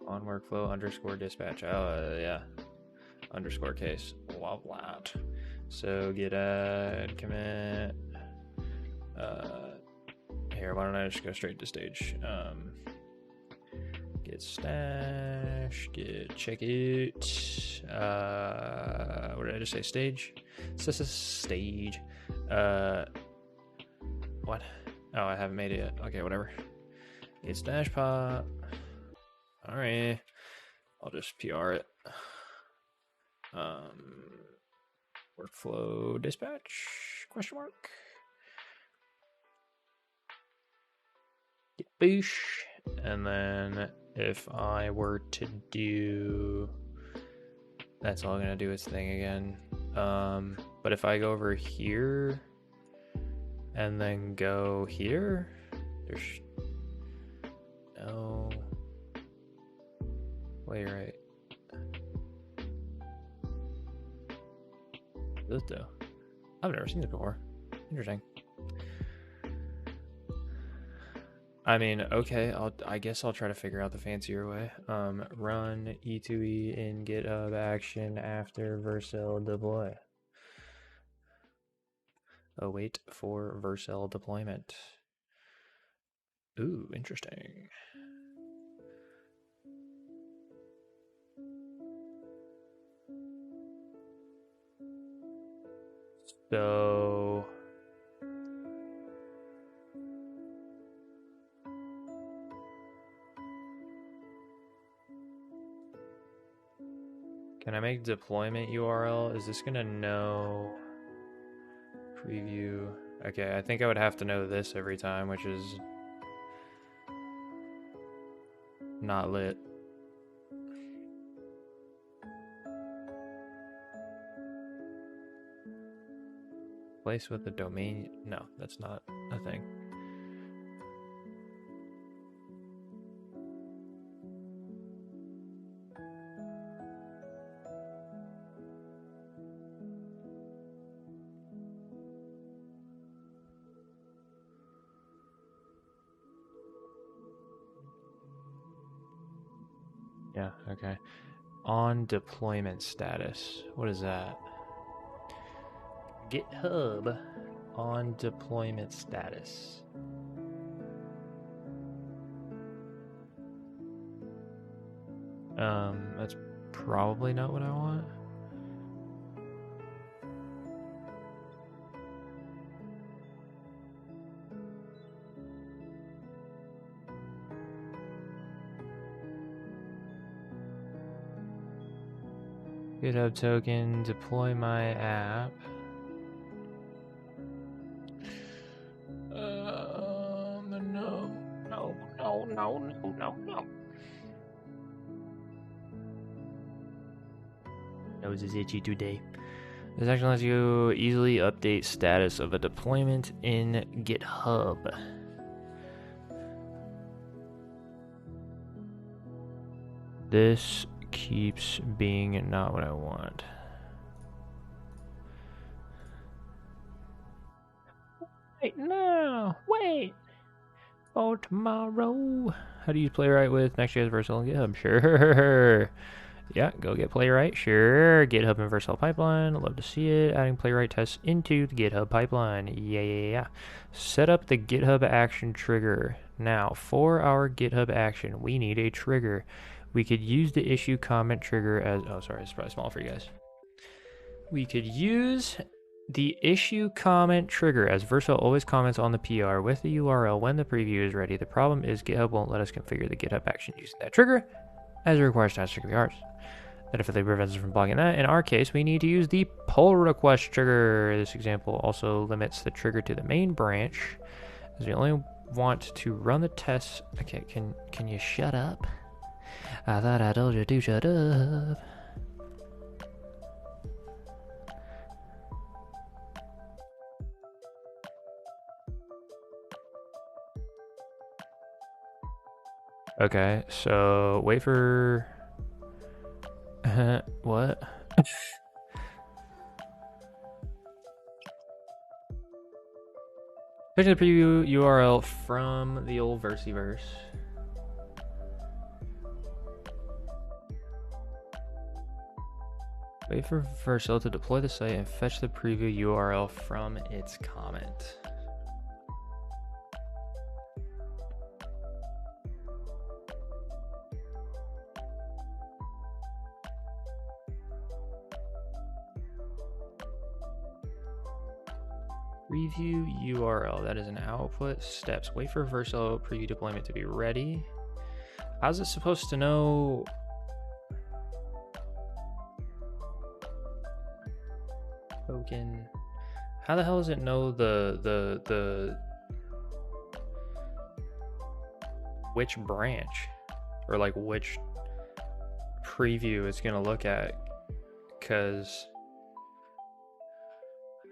On workflow underscore dispatch. Oh, yeah. Underscore case. Love that. So git add commit. Here, why don't I just go straight to stage? Git stash, git check it. What did I just say? Stage? Stage. What? Oh, I haven't made it yet. Okay, whatever. Git stash pop. Alright. I'll just PR it. Workflow dispatch? Question mark. Git boosh. And then if I were to do, that's all gonna do its thing again. But if I go over here and then go here, there's no way, right? This though, I've never seen this before. Interesting. I mean, okay, I guess I'll try to figure out the fancier way. Run E2E in GitHub action after Vercel deploy. Await for Vercel deployment. Ooh, interesting. So... Can I make deployment URL? Is this gonna know preview? Okay, I think I would have to know this every time, which is not lit. Place with the domain? No, that's not a thing. Yeah, okay. On deployment status. What is that? GitHub on deployment status. That's probably not what I want. GitHub token, deploy my app. No. Nose is itchy today. This action lets you easily update status of a deployment in GitHub. This keeps being not what I want. Wait, no, wait. For tomorrow. How do you playwright with Next.js Vercel and GitHub? Sure. Yeah, go get playwright. Sure. GitHub and Vercel pipeline. Love to see it. Adding playwright tests into the GitHub pipeline. Yeah. Set up the GitHub action trigger. Now, for our GitHub action, we need a trigger. We could use the issue comment trigger as... Oh, sorry, it's probably small for you guys. We could use the issue comment trigger as Vercel always comments on the PR with the URL when the preview is ready. The problem is GitHub won't let us configure the GitHub action using that trigger. as it requires task trigger ours. That effectively prevents us from blocking that. In our case, we need to use the pull request trigger. This example also limits the trigger to the main branch, as we only want to run the tests. Okay, can you shut up? I thought I told you to shut up. Okay, so wait for... what? Fetching the preview URL from the old Versiverse. Wait for Vercel to deploy the site and fetch the preview URL from its comment. Preview URL, that is an output. Steps, wait for Vercel preview deployment to be ready. How's it supposed to know? Token. How the hell does it know the which branch or like which preview it's gonna look at? Because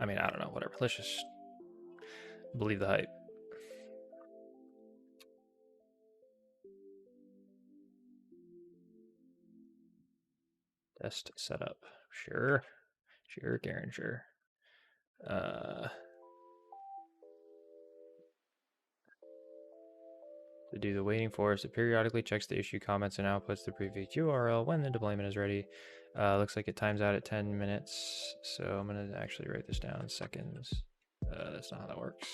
I mean, I don't know, whatever. Let's just believe the hype. Test setup. Sure. Sure, Karen, sure. To do the waiting for us, it periodically checks the issue comments and outputs the preview URL when the deployment is ready. Looks like it times out at 10 minutes, so I'm going to actually write this down in seconds. That's not how that works.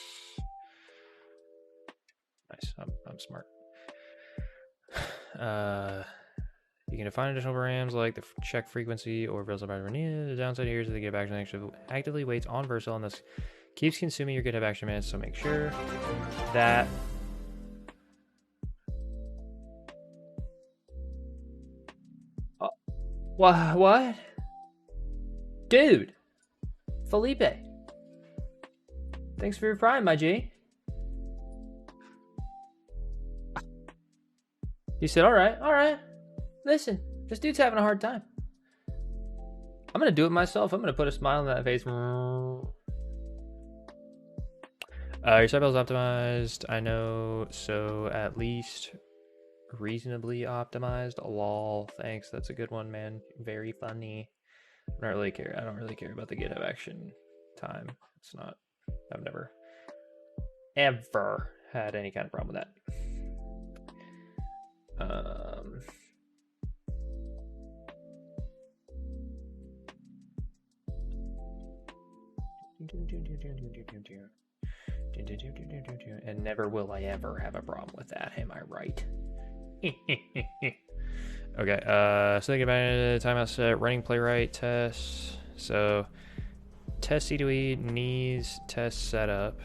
Nice, I'm smart. You can define additional params like the check frequency or Vercel by Renia. The downside here is that the GitHub action actually actively waits on Vercel and thus keeps consuming your GitHub action minutes, so make sure that what? Dude! Felipe! Thanks for your prime, my G. He said, alright. Listen, this dude's having a hard time. I'm gonna do it myself. I'm gonna put a smile on that face. Your site is optimized. I know, so at least reasonably optimized. Lol, thanks. That's a good one, man. Very funny. I don't really care about the GitHub action time. It's not. I've never ever had any kind of problem with that. And never will I ever have a problem with that. Am I right? Okay, so think about it, timeout set, running playwright test. So test C2E needs test setup,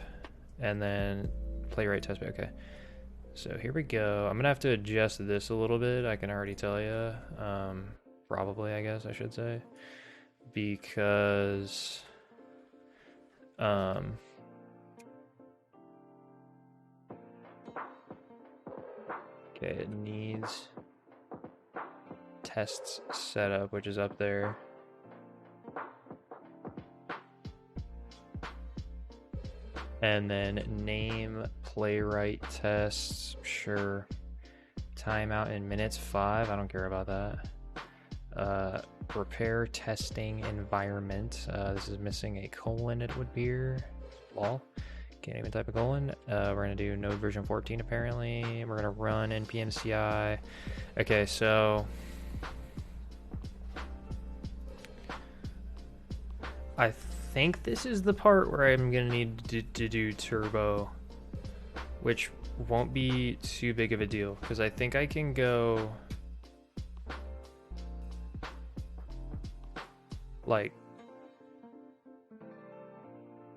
and then playwright test. Okay, so here we go. I'm gonna have to adjust this a little bit. I can already tell you, probably, I guess I should say, because okay, it needs tests setup, which is up there. And then name playwright tests, sure. Timeout in minutes 5, I don't care about that. Repair testing environment. This is missing a colon, it would appear. Lol. Can't even type a colon. We're gonna do node version 14 apparently. We're gonna run npm CI. Okay, so I think this is the part where I'm gonna need to do turbo, which won't be too big of a deal because I think I can go like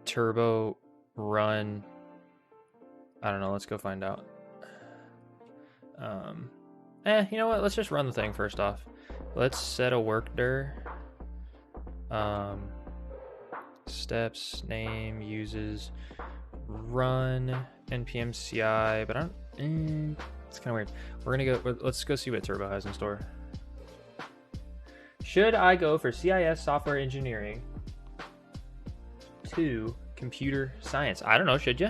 turbo run. I don't know, let's go find out. You know what? Let's just run the thing first off. Let's set a work dir. Steps, name, uses, run, npm CI, but I don't, it's kind of weird. We're gonna go, let's go see what Turbo has in store. Should I go for CIS software engineering to computer science? I don't know, should you?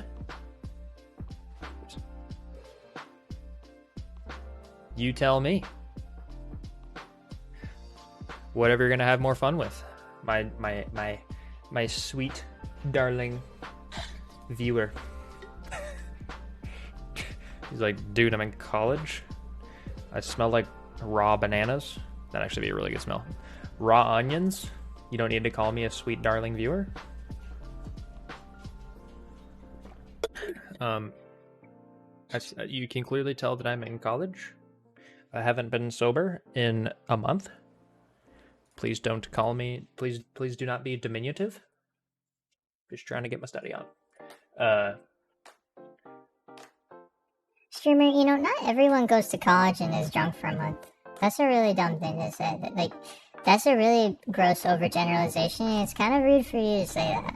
You tell me. Whatever you're gonna have more fun with. My sweet, darling viewer. He's like, dude, I'm in college. I smell like raw bananas. That'd actually be a really good smell. Raw onions. You don't need to call me a sweet, darling viewer. You can clearly tell that I'm in college. I haven't been sober in a month. Please don't call me. Please do not be diminutive. Just trying to get my study on. Streamer, you know, not everyone goes to college and is drunk for a month. That's a really dumb thing to say. Like, that's a really gross overgeneralization, and it's kind of rude for you to say that.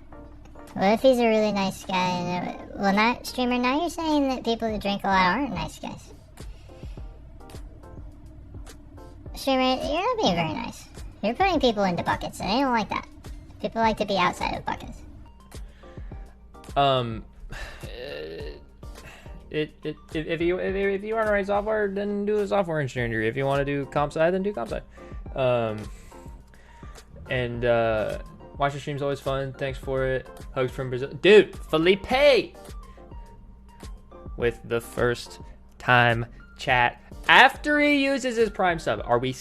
What if he's a really nice guy? And well, not streamer. Now you're saying that people that drink a lot aren't nice guys. Streamer, you're not being very nice. You're putting people into buckets, and they don't like that. People like to be outside of buckets. If you want to write software, then do a software engineering degree. If you want to do comp sci, then do comp sci. Watch the stream's always fun. Thanks for it. Hugs from Brazil, dude. Felipe with the first time chat after he uses his Prime sub. Are we?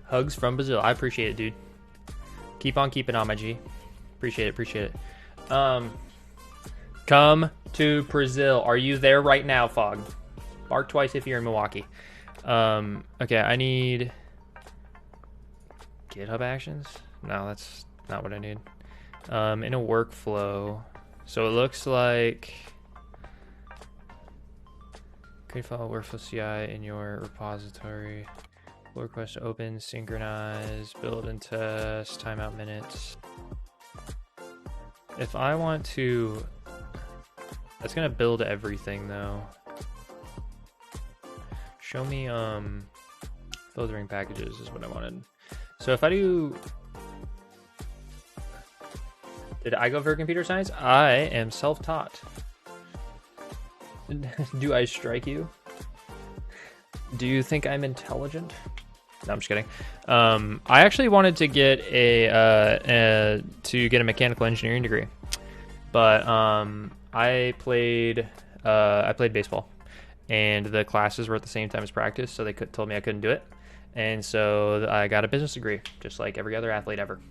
Hugs from Brazil. I appreciate it, dude. Keep on keeping on, my G. Appreciate it. Come to Brazil. Are you there right now, Fog? Bark twice if you're in Milwaukee. Okay, I need GitHub Actions. No, that's not what I need. In a workflow. So it looks like create file workflow CI in your repository. Pull request to open, synchronize, build and test, timeout minutes. If I want to, that's gonna build everything though. Show me filtering packages is what I wanted. So if I do, did I go for computer science? I am self-taught. Do I strike you? Do you think I'm intelligent? No, I'm just kidding. I actually wanted to get a mechanical engineering degree, but I played baseball, and the classes were at the same time as practice, so they told me I couldn't do it, and so I got a business degree, just like every other athlete ever.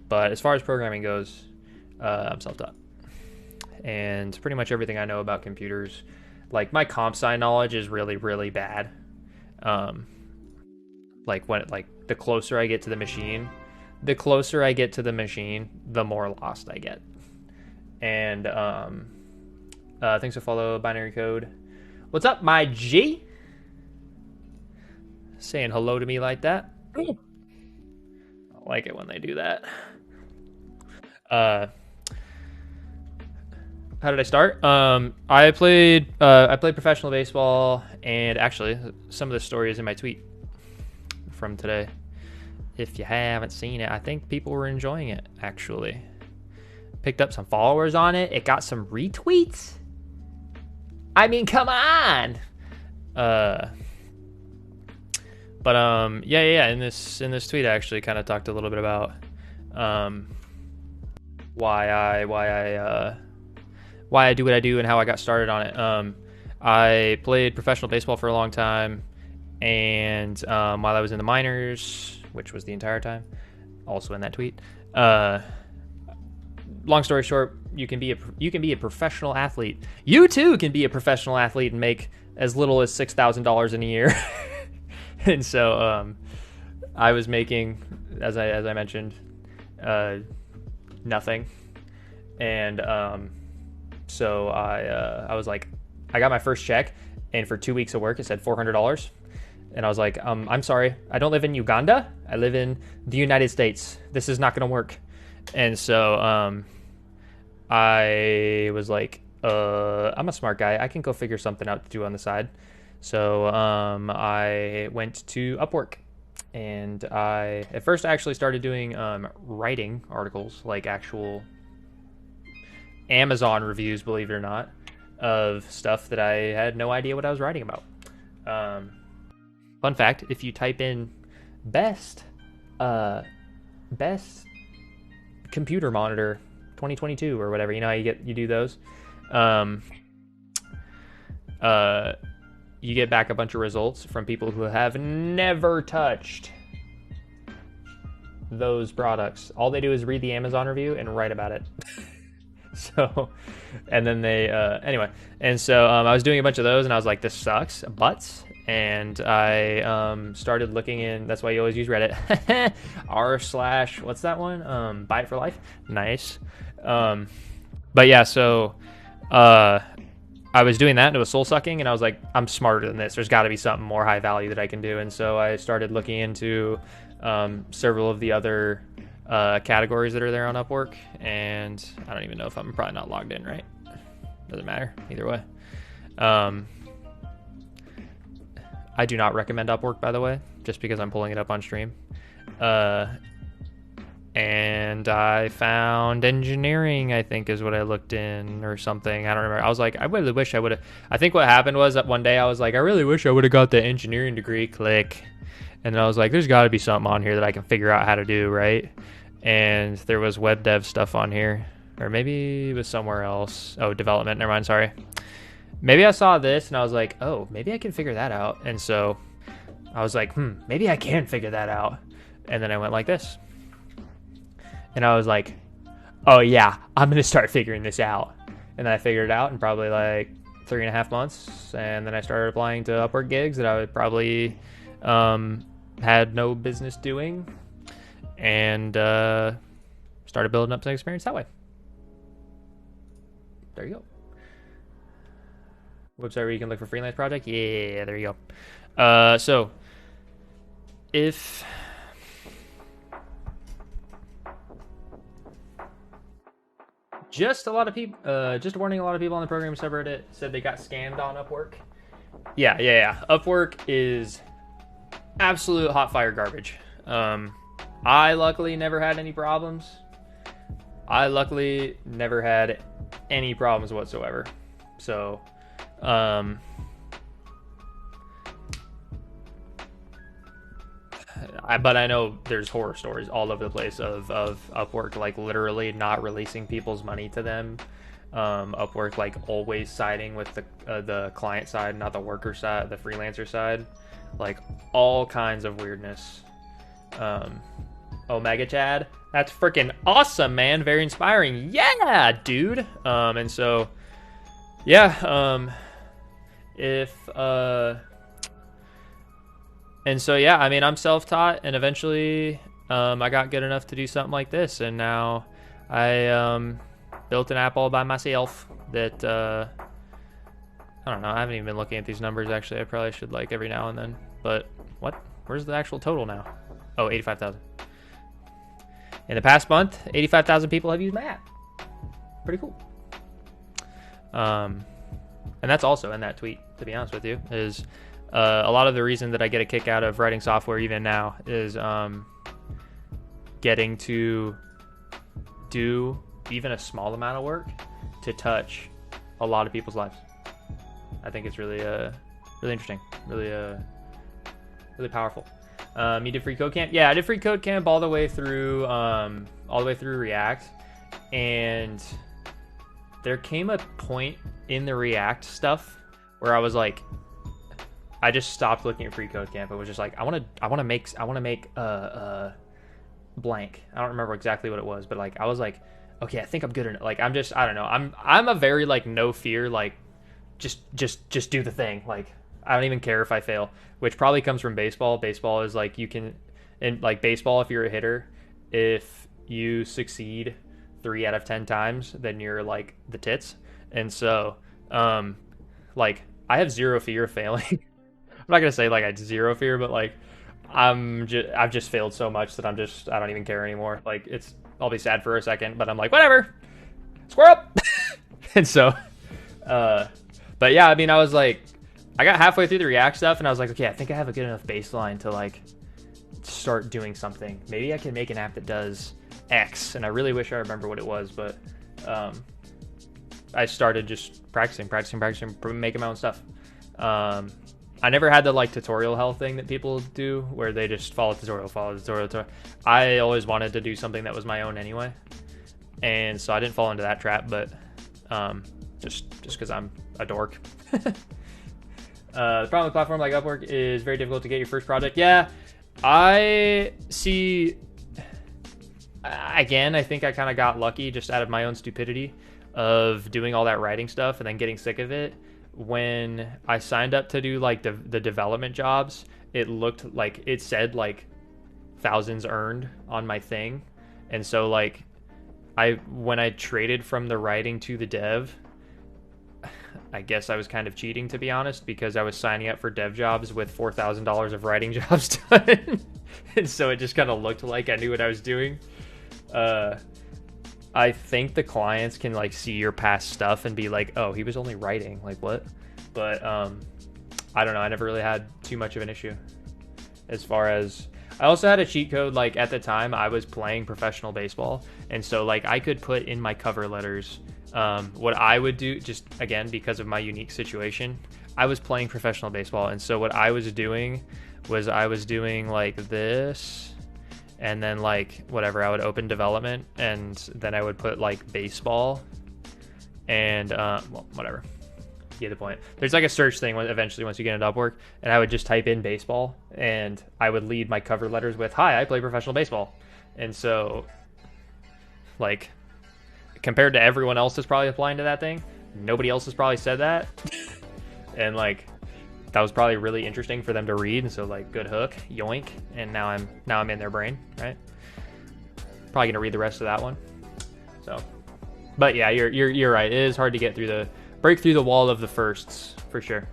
But as far as programming goes, I'm self-taught, and pretty much everything I know about computers, like my comp sci knowledge is really, really bad. The closer I get to the machine, the more lost I get. And thanks for follow binary code. What's up, my G? Saying hello to me like that. I like it when they do that. How did I start? I played professional baseball, and actually, some of the story is in my tweet from today. If you haven't seen it, I think people were enjoying it, actually. Picked up some followers on it. It got some retweets. I mean, come on. Yeah. In this tweet, I actually kind of talked a little bit about why I do what I do and how I got started on it. I played professional baseball for a long time, and while I was in the minors, which was the entire time, also in that tweet. Long story short, you can be a professional athlete. You too can be a professional athlete and make as little as $6,000 in a year. And so I was making, as I mentioned, nothing. And so I was like, I got my first check, and for 2 weeks of work, it said $400. And I was like, I'm sorry, I don't live in Uganda. I live in the United States. This is not going to work. And so I was like, I'm a smart guy. I can go figure something out to do on the side. So I went to Upwork. And I, at first, I actually started doing writing articles, like actual Amazon reviews, believe it or not, of stuff that I had no idea what I was writing about. Fun fact, if you type in best computer monitor 2022 or whatever, you know how you do those, you get back a bunch of results from people who have never touched those products. All they do is read the Amazon review and write about it. So, and then they, anyway. And so I was doing a bunch of those, and I was like, this sucks, butts. And I started looking in, that's why you always use Reddit, r/ what's that one? Buy It for Life? Nice. But yeah, so I was doing that, and it was soul sucking, and I was like, I'm smarter than this. There's got to be something more high value that I can do. And so I started looking into several of the other categories that are there on Upwork, and I don't even know if I'm probably not logged in, right? Doesn't matter either way. I do not recommend Upwork, by the way, just because I'm pulling it up on stream. And I found engineering, I think is what I looked in, or something. I don't remember. I was like, I really wish I would have. I think what happened was that one day I was like, I really wish I would have got the engineering degree. Click. And then I was like, there's got to be something on here that I can figure out how to do, right? And there was web dev stuff on here. Or maybe it was somewhere else. Oh, development. Never mind. Sorry. Maybe I saw this and I was like, oh, maybe I can figure that out. And so I was like, maybe I can figure that out. And then I went like this. And I was like, oh yeah, I'm going to start figuring this out. And then I figured it out in probably like 3.5 months. And then I started applying to Upwork gigs that I would probably had no business doing. And started building up some experience that way. There you go. Website where you can look for freelance project. Yeah, there you go. So if just a lot of people, just warning, a lot of people on the program subreddit said they got scammed on Upwork. Yeah. Upwork is absolute hot fire garbage. I luckily never had any problems. Whatsoever. So, but I know there's horror stories all over the place of Upwork like literally not releasing people's money to them. Upwork like always siding with the client side, not the worker side, the freelancer side. Like all kinds of weirdness. Omega Chad, that's freaking awesome, man. Very inspiring. Yeah, dude. And so, yeah. And so, yeah, I mean, I'm self-taught, and eventually I got good enough to do something like this, and now I built an app all by myself that, I don't know, I haven't even been looking at these numbers, actually. I probably should, like, every now and then. But, what? Where's the actual total now? Oh, 85,000. In the past month, 85,000 people have used my app. Pretty cool. And that's also in that tweet, to be honest with you, is a lot of the reason that I get a kick out of writing software even now is getting to do even a small amount of work to touch a lot of people's lives. I think it's really really interesting, really powerful. You did free code camp? Yeah, I did free code camp all the way through React, and there came a point in the React stuff where I was like, I just stopped looking at free code camp. It was just like I want to make blank. I don't remember exactly what it was, but like I was like, okay, I think I'm good enough. Like I don't know. I'm a very like no fear, like just do the thing. Like I don't even care if I fail, which probably comes from baseball. Baseball is like you can, in like baseball, if you're a hitter, if you succeed 3 out of 10 times, then you're like the tits. And so, like I have zero fear of failing. I'm not gonna say like I had zero fear, but like I've just failed so much that I don't even care anymore. Like I'll be sad for a second, but I'm like whatever, squirrel. And so, but yeah, I mean, I was like, I got halfway through the React stuff, and I was like, okay, I think I have a good enough baseline to like start doing something. Maybe I can make an app that does X, and I really wish I remember what it was, but I started just practicing, making my own stuff. I never had the like tutorial hell thing that people do, where they just follow tutorial. I always wanted to do something that was my own anyway, and so I didn't fall into that trap, but just because I'm a dork. The problem with platform like Upwork is very difficult to get your first project. Yeah, I see. Again, I think I kind of got lucky just out of my own stupidity of doing all that writing stuff and then getting sick of it. When I signed up to do like the development jobs, it looked like it said like thousands earned on my thing, and so like when I traded from the writing to the dev, I guess I was kind of cheating, to be honest, because I was signing up for dev jobs with $4,000 of writing jobs done. And so it just kind of looked like I knew what I was doing. I think the clients can like see your past stuff and be like, oh, he was only writing, like what? But I don't know, I never really had too much of an issue. As far as I also had a cheat code, like at the time I was playing professional baseball, and so like I could put in my cover letters what I would do, just again because of my unique situation. I was playing professional baseball, and so what I was doing was I was doing like this, and then like whatever, I would open development, and then I would put like baseball, and well, whatever. You get the point. There's like a search thing eventually once you get into Upwork, and I would just type in baseball, and I would lead my cover letters with, hi, I play professional baseball. And so like compared to everyone else that's probably applying to that thing, nobody else has probably said that. And like that was probably really interesting for them to read, and so like good hook, yoink, and now I'm in their brain, right? Probably gonna read the rest of that one. So, but yeah, you're right. It is hard to break through the wall of the firsts for sure.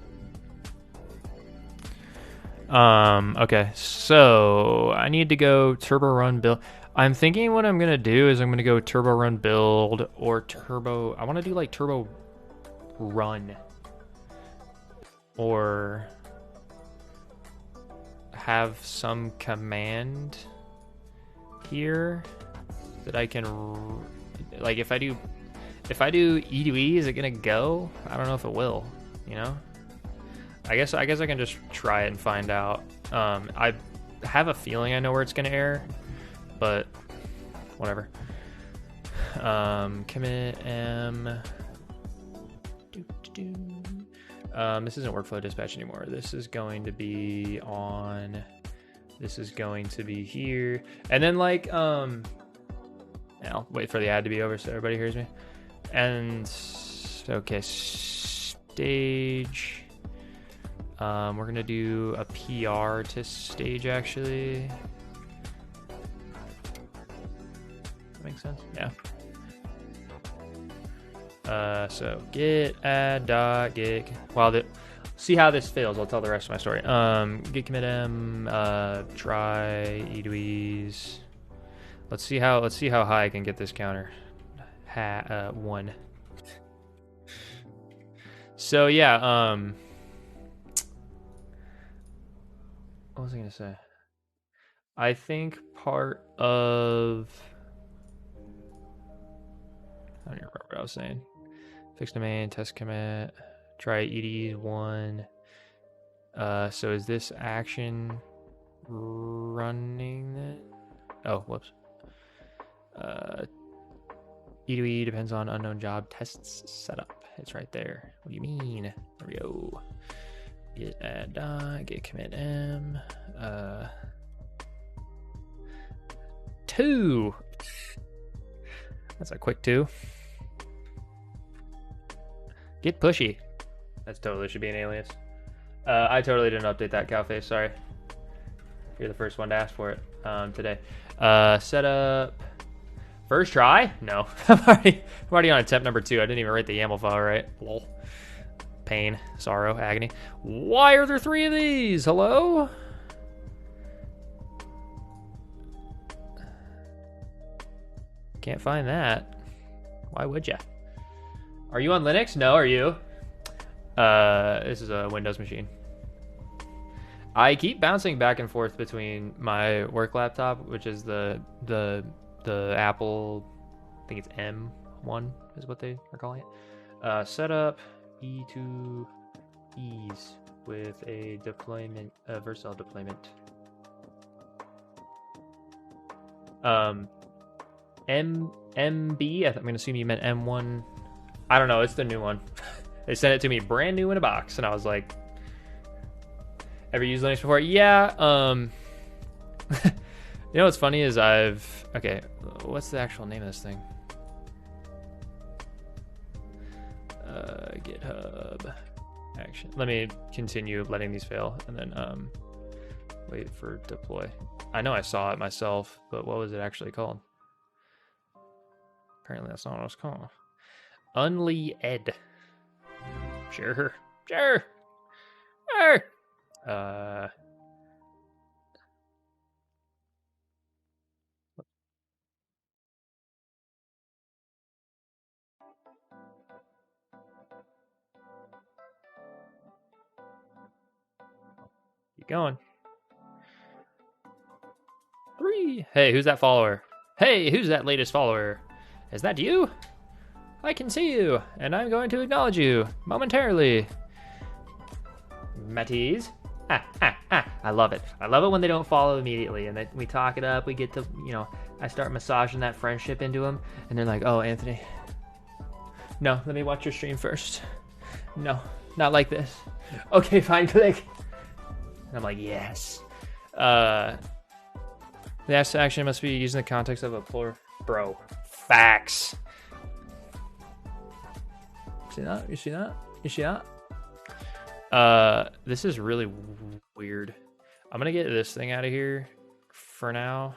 Okay, so I need to go turbo run build. I'm thinking what I'm gonna do is I'm gonna go turbo run build or turbo. I want to do like turbo run, or have some command here that I can like if I do E to E, is it gonna go? I don't know if it will, you know. I guess I can just try it and find out. I have a feeling I know where it's gonna error, but whatever. Commit M. This isn't workflow dispatch anymore. This is going to be on. This is going to be here, and then like I'll wait for the ad to be over so everybody hears me. And okay, stage. We're gonna do a PR to stage actually. That makes sense. Yeah. So get add dot get. See how this fails. I'll tell the rest of my story. Git commit M. Try e to e's. Let's see how high I can get this counter. 1. So yeah, what was I gonna say? I think part of I don't even remember what I was saying. Fix domain, test commit, try ed 1. So is this action running then? Oh, whoops. E to E depends on unknown job tests setup. It's right there. What do you mean? There we go. Git add dot, git commit M. 2. That's a quick 2. Get pushy. That's totally should be an alias. I totally didn't update that cow face. Sorry. You're the first one to ask for it today. Setup. First try? No. I'm already on attempt number 2. I didn't even write the YAML file right. Lol. Pain, sorrow, agony. Why are there 3 of these? Hello? Can't find that. Why would ya? Are you on Linux? No, are you? This is a Windows machine. I keep bouncing back and forth between my work laptop, which is the Apple, I think it's M1 is what they are calling it. Setup E2 ease with a deployment, Vercel deployment. MB, I'm gonna assume you meant M1. I don't know, it's the new one. They sent it to me brand new in a box, and I was like, ever used Linux before? Yeah. You know what's funny is okay, what's the actual name of this thing? GitHub action. Let me continue letting these fail, and then wait for deploy. I know I saw it myself, but what was it actually called? Apparently that's not what it's called. Unli Ed. Sure. Keep going. 3. Hey, who's that follower? Hey, who's that latest follower? Is that you? I can see you, and I'm going to acknowledge you momentarily. Matties. I love it. I love it when they don't follow immediately, and then we talk it up. We get to, I start massaging that friendship into them, and they're like, oh, Anthony. No, let me watch your stream first. No, not like this. Okay, fine, click. And I'm like, yes. The action must be used in the context of a plural. Bro, facts. See that? You see that? You see that? This is really weird. I'm gonna get this thing out of here for now.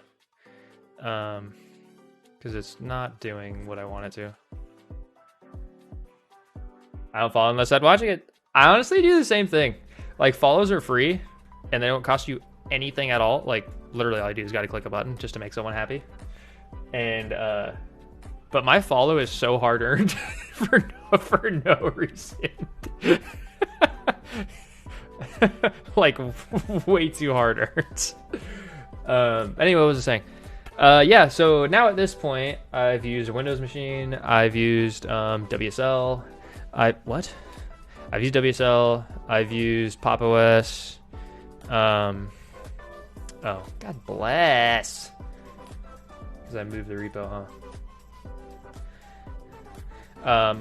Because it's not doing what I want it to. I don't follow unless I'm watching it. I honestly do the same thing. Like, follows are free, and they don't cost you anything at all. Like, literally all I do is gotta click a button just to make someone happy. And, but my follow is so hard earned for no reason. Like, way too hard earned. Anyway, what was I saying? Yeah, so now at this point, I've used a Windows machine. I've used WSL. I've used WSL. I've used Pop! OS. Oh, God bless. Because I moved the repo, huh?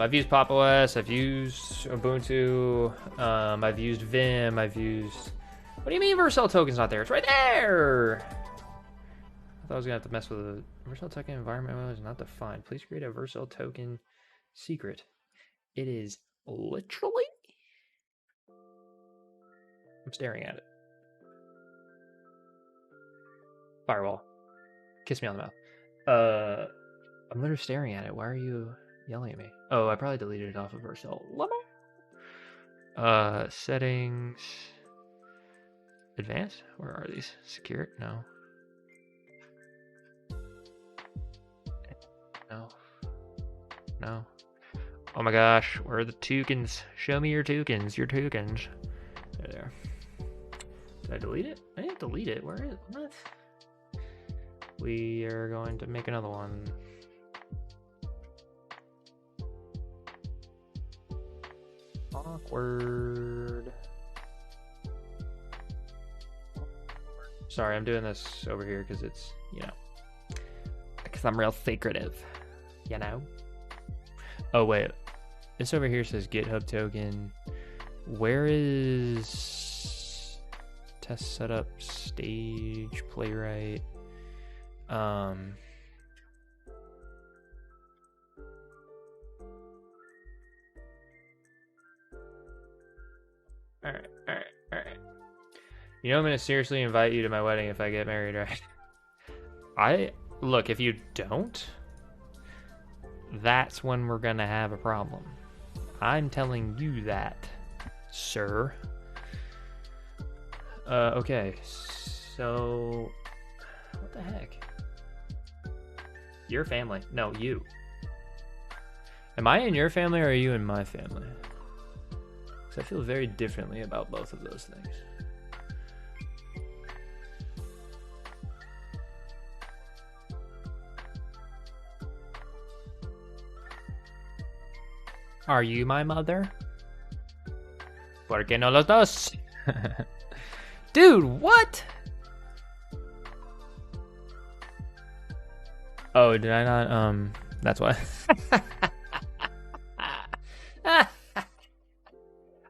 I've used Pop! OS. I've used Ubuntu. I've used Vim. I've used... What do you mean Vercel token's not there? It's right there! I thought I was going to have to mess with a Vercel token environment mode is not defined. Please create a Vercel token secret. It is literally... I'm staring at it. Firewall. Kiss me on the mouth. I'm literally staring at it. Why are you yelling at me? Oh, I probably deleted it off of Vercel. Settings. Advanced? Where are these? Secure? No. No. Oh my gosh, where are the tokens? Show me your tokens. Your tokens. There. Did I delete it? I didn't delete it. Where is it? What? We are going to make another one. Awkward. Sorry, I'm doing this over here because it's, because I'm real secretive, Oh, wait. This over here says GitHub token. Where is test setup, stage, playwright? Alright. You know I'm gonna seriously invite you to my wedding if I get married, right? Look, if you don't, that's when we're gonna have a problem. I'm telling you that, sir. Okay, so what the heck? Your family? No, you. Am I in your family or are you in my family? Because I feel very differently about both of those things. Are you my mother? ¿Por qué no los dos? Dude, what? Oh, did I not? That's why.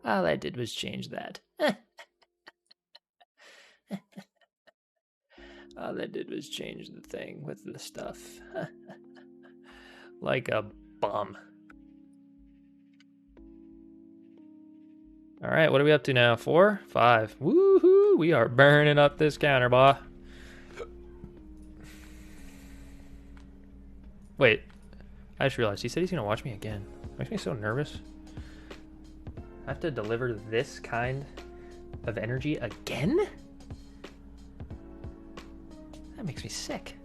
All I did was change that. All I did was change the thing with the stuff. Like a bum. All right, what are we up to now? 4? 5. Woohoo! We are burning up this counter, boy. Wait, I just realized he said he's gonna watch me again. Makes me so nervous. I have to deliver this kind of energy again? That makes me sick.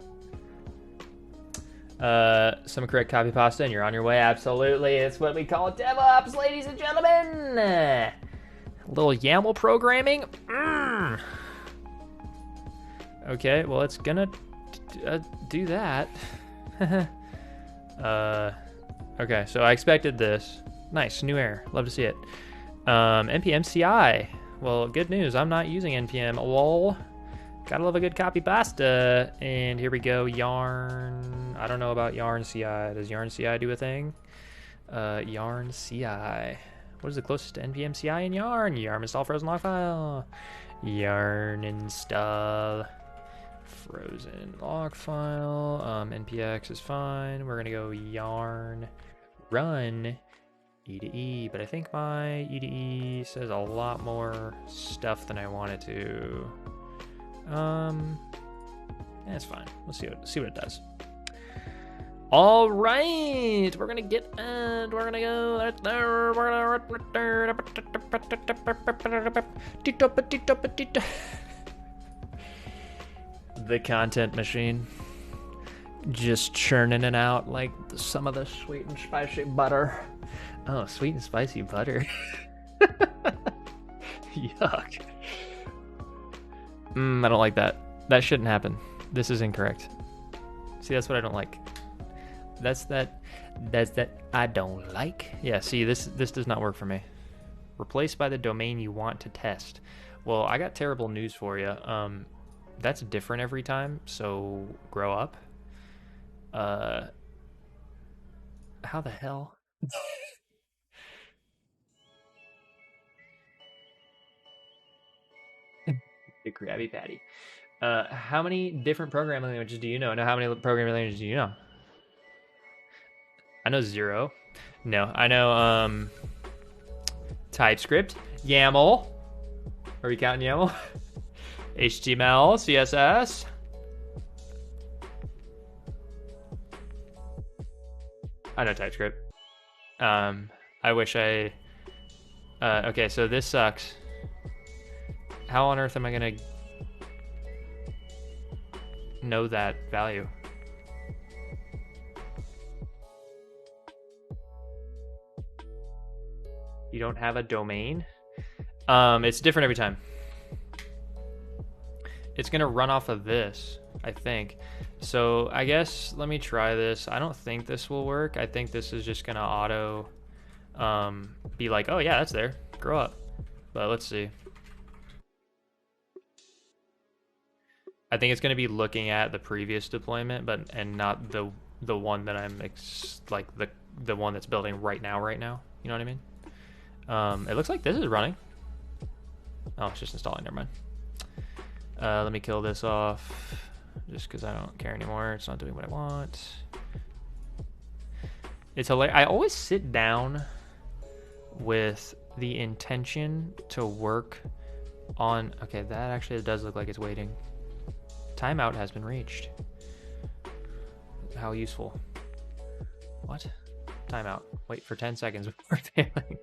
Some correct copy pasta and you're on your way. Absolutely. It's what we call DevOps, ladies and gentlemen. A little YAML programming. Okay, well, it's gonna do that. Okay, so I expected this. Nice, new error. Love to see it. npm CI. Well, good news. I'm not using npm. Lol. Gotta love a good copy pasta. And here we go. Yarn. I don't know about yarn CI. Does yarn CI do a thing? Yarn CI. What is the closest to npm CI in yarn? Yarn install frozen log file. Yarn install frozen log file. npx is fine. We're gonna go yarn run e to e, but I think my e to e says a lot more stuff than I want it to. That's fine. Let's see what it does. All right, we're gonna get and we're gonna go right there. The content machine, just churning it out like some of the sweet and spicy butter. Oh, sweet and spicy butter. Yuck. I don't like that. That shouldn't happen. This is incorrect. See, that's what I don't like. That's that I don't like. Yeah, see, this does not work for me. Replaced by the domain you want to test. Well, I got terrible news for you. That's different every time, so grow up. How the hell? The Krabby Patty. How many different programming languages do you know? How many programming languages do you know? I know 0. No, I know TypeScript, YAML. Are we counting YAML? HTML, CSS. I know TypeScript. I wish I... okay, so this sucks. How on earth am I gonna know that value? You don't have a domain? It's different every time. It's gonna run off of this, I think. So I guess let me try this. I don't think this will work. I think this is just gonna auto be like, oh yeah, that's there. Grow up. But let's see. I think it's gonna be looking at the previous deployment, and not the one that I'm like the one that's building right now. You know what I mean? It looks like this is running. Oh, it's just installing. Never mind. Let me kill this off, just because I don't care anymore. It's not doing what I want. It's hilarious. I always sit down with the intention to work on... Okay, that actually does look like it's waiting. Timeout has been reached. How useful. What? Timeout. Wait for 10 seconds before failing.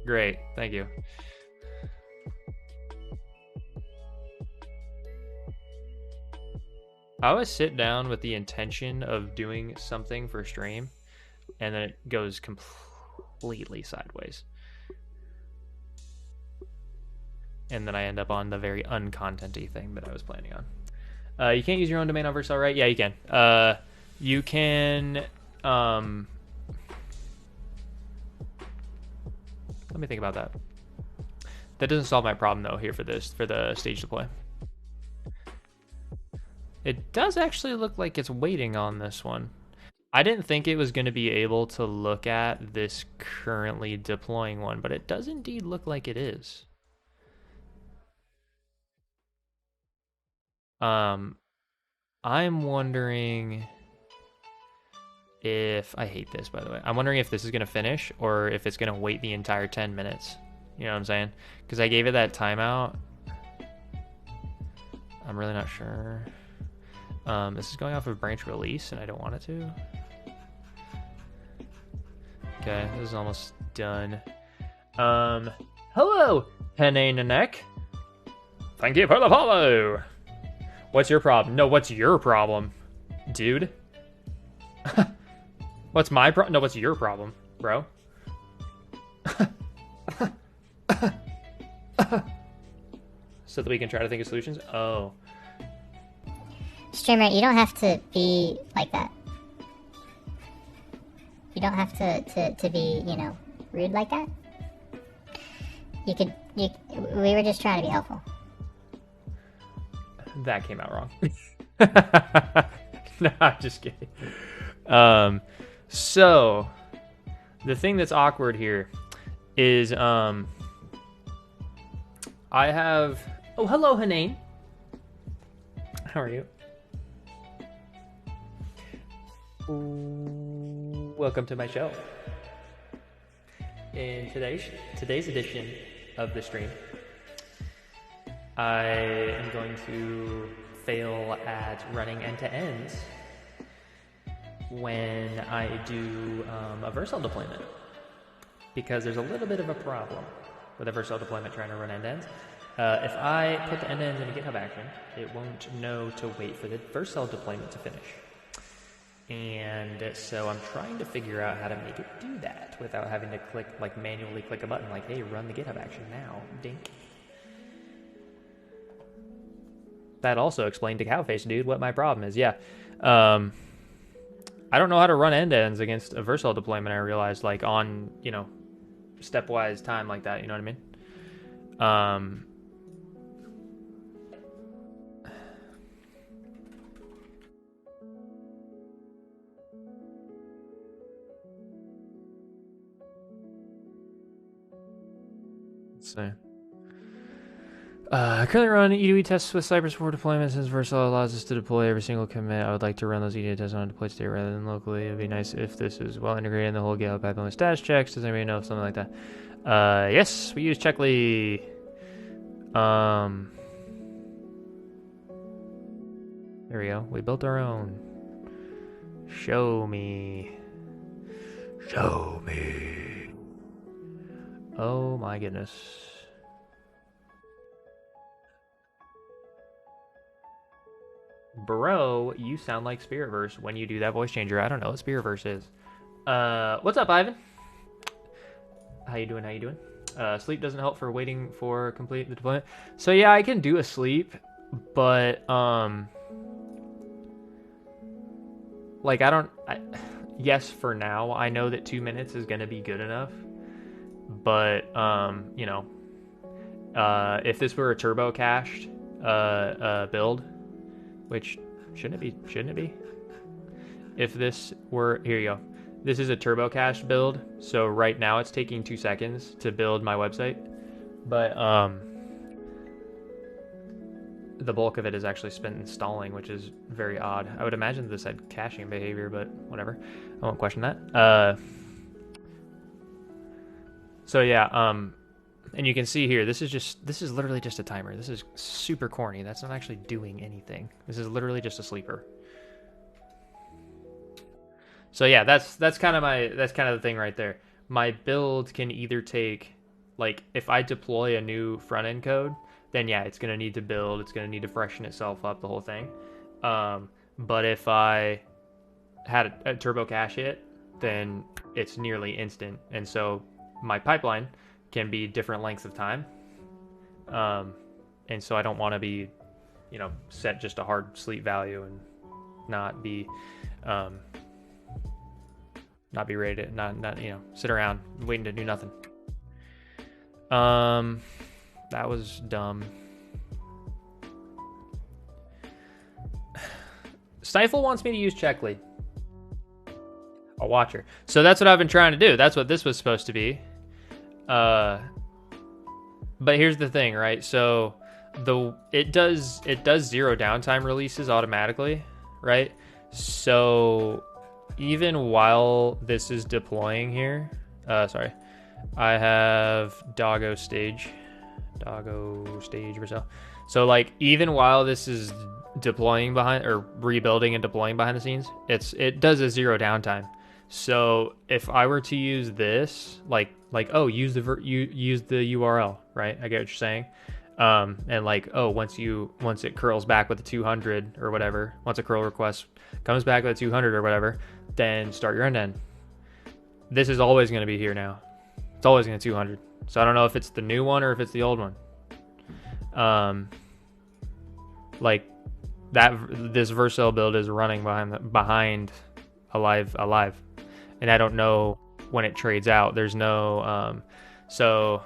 Great, thank you. I always sit down with the intention of doing something for stream, and then it goes completely sideways. And then I end up on the very uncontenty thing that I was planning on. You can't use your own domain on Vercel, right? Yeah, you can. You can... Let me think about that. That doesn't solve my problem, though, here for the stage deploy. It does actually look like it's waiting on this one. I didn't think it was going to be able to look at this currently deploying one, but it does indeed look like it is. I'm wondering if... I hate this, by the way. I'm wondering if this is going to finish or if it's going to wait the entire 10 minutes. You know what I'm saying? Because I gave it that timeout. I'm really not sure. This is going off of branch release, and I don't want it to. Okay, this is almost done. Hello, Henenanek. Thank you for the follow. What's your problem? No, what's your problem, dude? What's my problem? No, what's your problem, bro? So that we can try to think of solutions? Oh. Streamer, you don't have to be like that. You don't have to be, you know, rude like that. We were just trying to be helpful. That came out wrong. No, I'm just kidding. So, the thing that's awkward here is, I have... Oh, hello, Hanane. How are you? Welcome to my show. In today's edition of the stream, I am going to fail at running end-to-ends when I do a Vercel deployment, because there's a little bit of a problem with a Vercel deployment trying to run end-to-ends. If I put the end-to-ends in a GitHub action, it won't know to wait for the Vercel deployment to finish. And so I'm trying to figure out how to make it do that without having to manually click a button like, hey, run the GitHub action now, dink. That also explained to Cowface, dude, what my problem is. Yeah. I don't know how to run end-to-ends against a Vercel deployment, I realized, like, on, you know, stepwise time like that, you know what I mean? Let's see. I currently run E2E tests with Cypress for deployment. Since Vercel allows us to deploy every single commit, I would like to run those E2E tests on a deployed state rather than locally. It would be nice if this is well integrated in the whole GitHub pipeline with status checks. Does anybody know of something like that? Yes, we use Checkly. There we go. We built our own. Show me. Show me. Oh my goodness. Bro, you sound like Spiritverse when you do that voice changer. I don't know what Spiritverse is. What's up, Ivan? How you doing? Sleep doesn't help for waiting for complete the deployment. So yeah, I can do a sleep, but like yes, for now, I know that 2 minutes is gonna be good enough. But you know, if this were a turbo cached build, which shouldn't it be? If this were, here you go. This is a turbo cache build, so right now it's taking 2 seconds to build my website, but the bulk of it is actually spent installing, which is very odd. I would imagine this had caching behavior, but whatever. I won't question that. So yeah, and you can see here, this is literally just a timer. This is super corny. That's not actually doing anything. This is literally just a sleeper. So yeah, that's kind of the thing right there. My build can either take, like, if I deploy a new front end code, then yeah, it's gonna need to build, it's gonna need to freshen itself up, the whole thing. But if I had a turbo cache hit, then it's nearly instant, and so my pipeline can be different lengths of time. And so I don't want to be, set just a hard sleep value and not be ready to not sit around waiting to do nothing. That was dumb. Stifle wants me to use check lead. I'll watch her. So that's what I've been trying to do. That's what this was supposed to be. But here's the thing, right? So it does 0 downtime releases automatically, right? So even while this is deploying here, I have doggo stage Brazil. So like even while this is deploying behind, or rebuilding and deploying behind the scenes, it does a 0 downtime. So if I were to use this, use the URL, right? I get what you're saying. And once it curls back with the 200 or whatever, once a curl request comes back with a 200 or whatever, then start your end. This is always going to be here now. It's always going to 200. So I don't know if it's the new one or if it's the old one. This Vercel build is running behind alive, and I don't know when it trades out. There's no so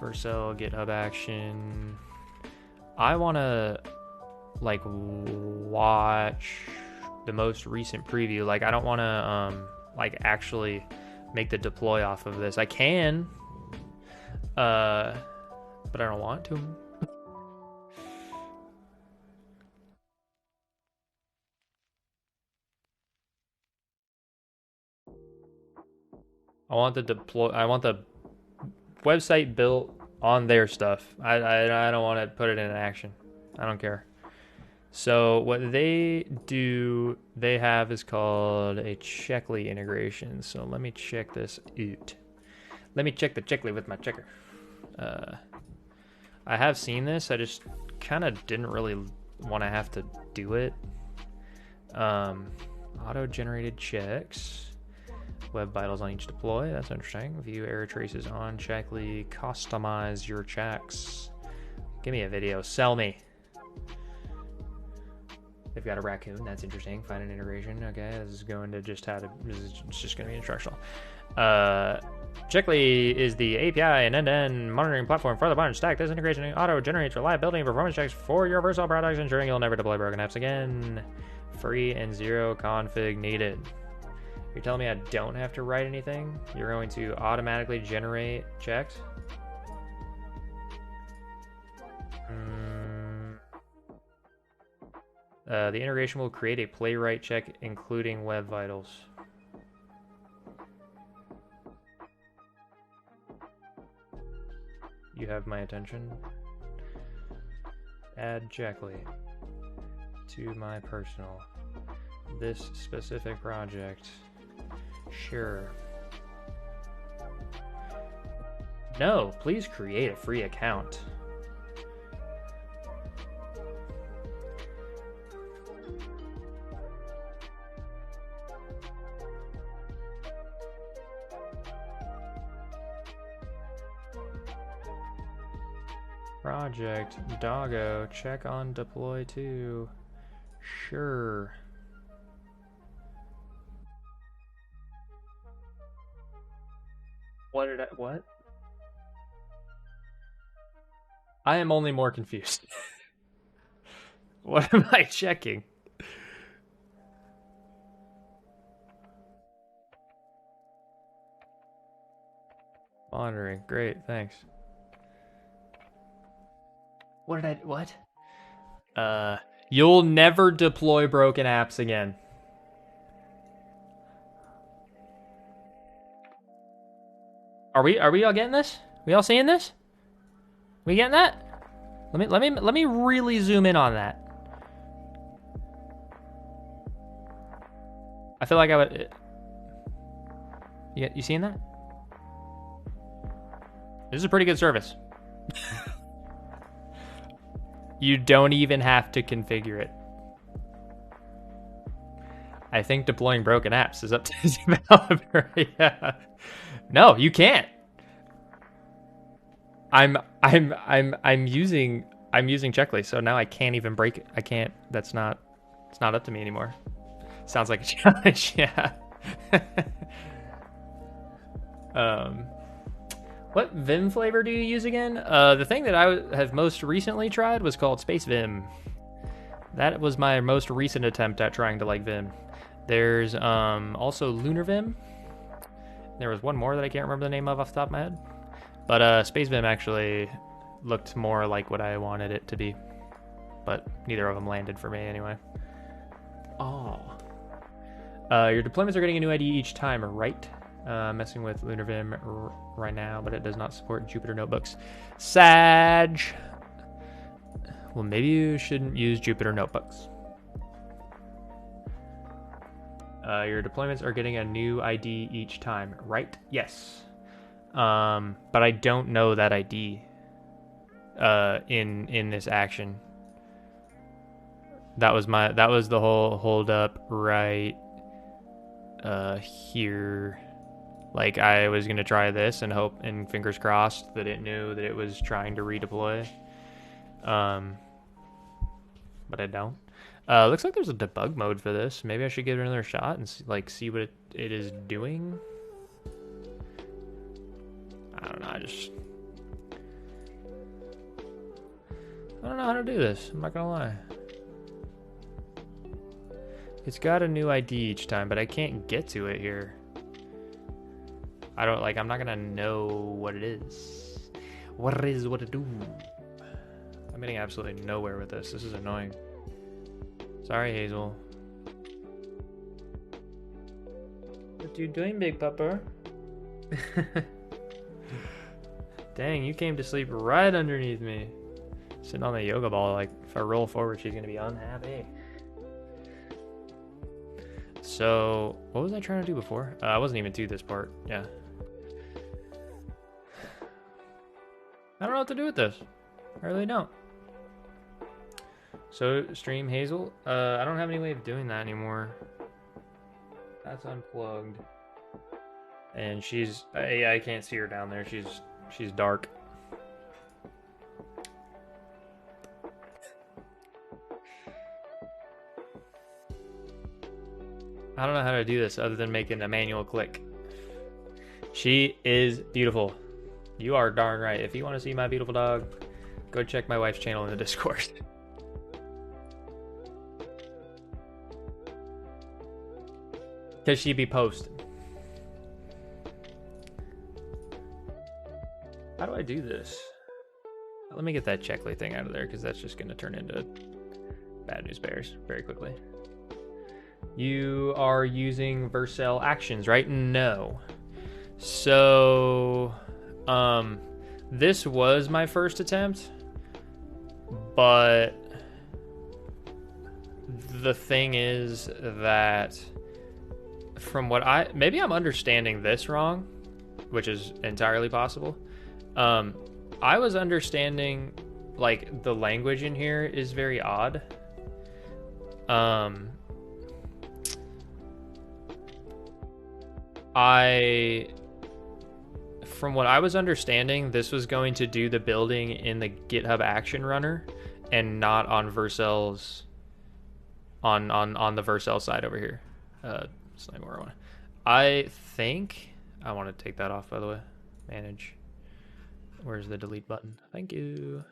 Vercel GitHub action. I want to watch the most recent preview. I don't want to actually make the deploy off of this. I can, but I don't want to. I want the website built on their stuff. I don't want to put it in action. I don't care. So what they have is called a Checkly integration. So let me check this out. Let me check the Checkly with my checker. I have seen this. I just kind of didn't really want to have to do it. Auto-generated checks. Web vitals on each deploy. That's interesting. View error traces on Checkly. Customize your checks. Give me a video. Sell me. They've got a raccoon. That's interesting. Find an integration. Okay, this is going to just it's just going to be instructional. Checkly is the API and end-to-end monitoring platform for the Modern Stack. This integration auto-generates reliability and performance checks for your Vercel products, ensuring you'll never deploy broken apps again. Free and 0 config needed. You're telling me I don't have to write anything? You're going to automatically generate checks? The integration will create a playwright check, including web vitals. You have my attention. Add Checkly to my personal. This specific project. Sure. No, please create a free account. Project Doggo, check on deploy to. Sure. What? I am only more confused. What am I checking? Monitoring. Great, thanks. What? You'll never deploy broken apps again. Are we all getting this? We all seeing this? We getting that? Let me really zoom in on that. I feel like I would. You seeing that? This is a pretty good service. You don't even have to configure it. I think deploying broken apps is up to the developer. Yeah. No, you can't. I'm using checklist, so now I can't even break it. I can't. It's not up to me anymore. Sounds like a challenge. Yeah. What Vim flavor do you use again? The thing that I have most recently tried was called Space Vim. That was my most recent attempt at trying to like Vim. There's also Lunar Vim. There was one more that I can't remember the name of off the top of my head. But Space Vim actually looked more like what I wanted it to be. But neither of them landed for me anyway. Oh. Your deployments are getting a new ID each time, right? Messing with Lunar Vim right now, but it does not support Jupyter Notebooks. Sag! Well, maybe you shouldn't use Jupyter Notebooks. Your deployments are getting a new ID each time, right? Yes. But I don't know that ID in this action. That was the whole hold up right here. Like, I was gonna try this and hope and fingers crossed that it knew that it was trying to redeploy. But I don't. Looks like there's a debug mode for this. Maybe I should give it another shot and see what it is doing. I don't know. I don't know how to do this. I'm not gonna lie. It's got a new ID each time, but I can't get to it here. I'm not gonna know what it is. What to do. I'm getting absolutely nowhere with this. This is annoying. Sorry, Hazel. What you doing, big pupper? Dang, you came to sleep right underneath me. Sitting on the yoga ball, like, if I roll forward, she's gonna be unhappy. So, what was I trying to do before? I wasn't even to this part. Yeah. I don't know what to do with this. I really don't. So, stream Hazel. I don't have any way of doing that anymore. That's unplugged. And I can't see her down there. She's dark. I don't know how to do this other than making a manual click. She is beautiful. You are darn right. If you want to see my beautiful dog, go check my wife's channel in the Discord. Because she be posting. How do I do this? Let me get that checklist thing out of there, because that's just going to turn into bad news bears very quickly. You are using Vercel actions, right? No. So, this was my first attempt, but the thing is that from what maybe I'm understanding this wrong, which is entirely possible. I was understanding, like, the language in here is very odd. From what I was understanding, this was going to do the building in the GitHub Action Runner and not on Vercel's on the Vercel side over here. It's not where I want. I think I want to take that off, by the way. Manage. Where's the delete button? Thank you.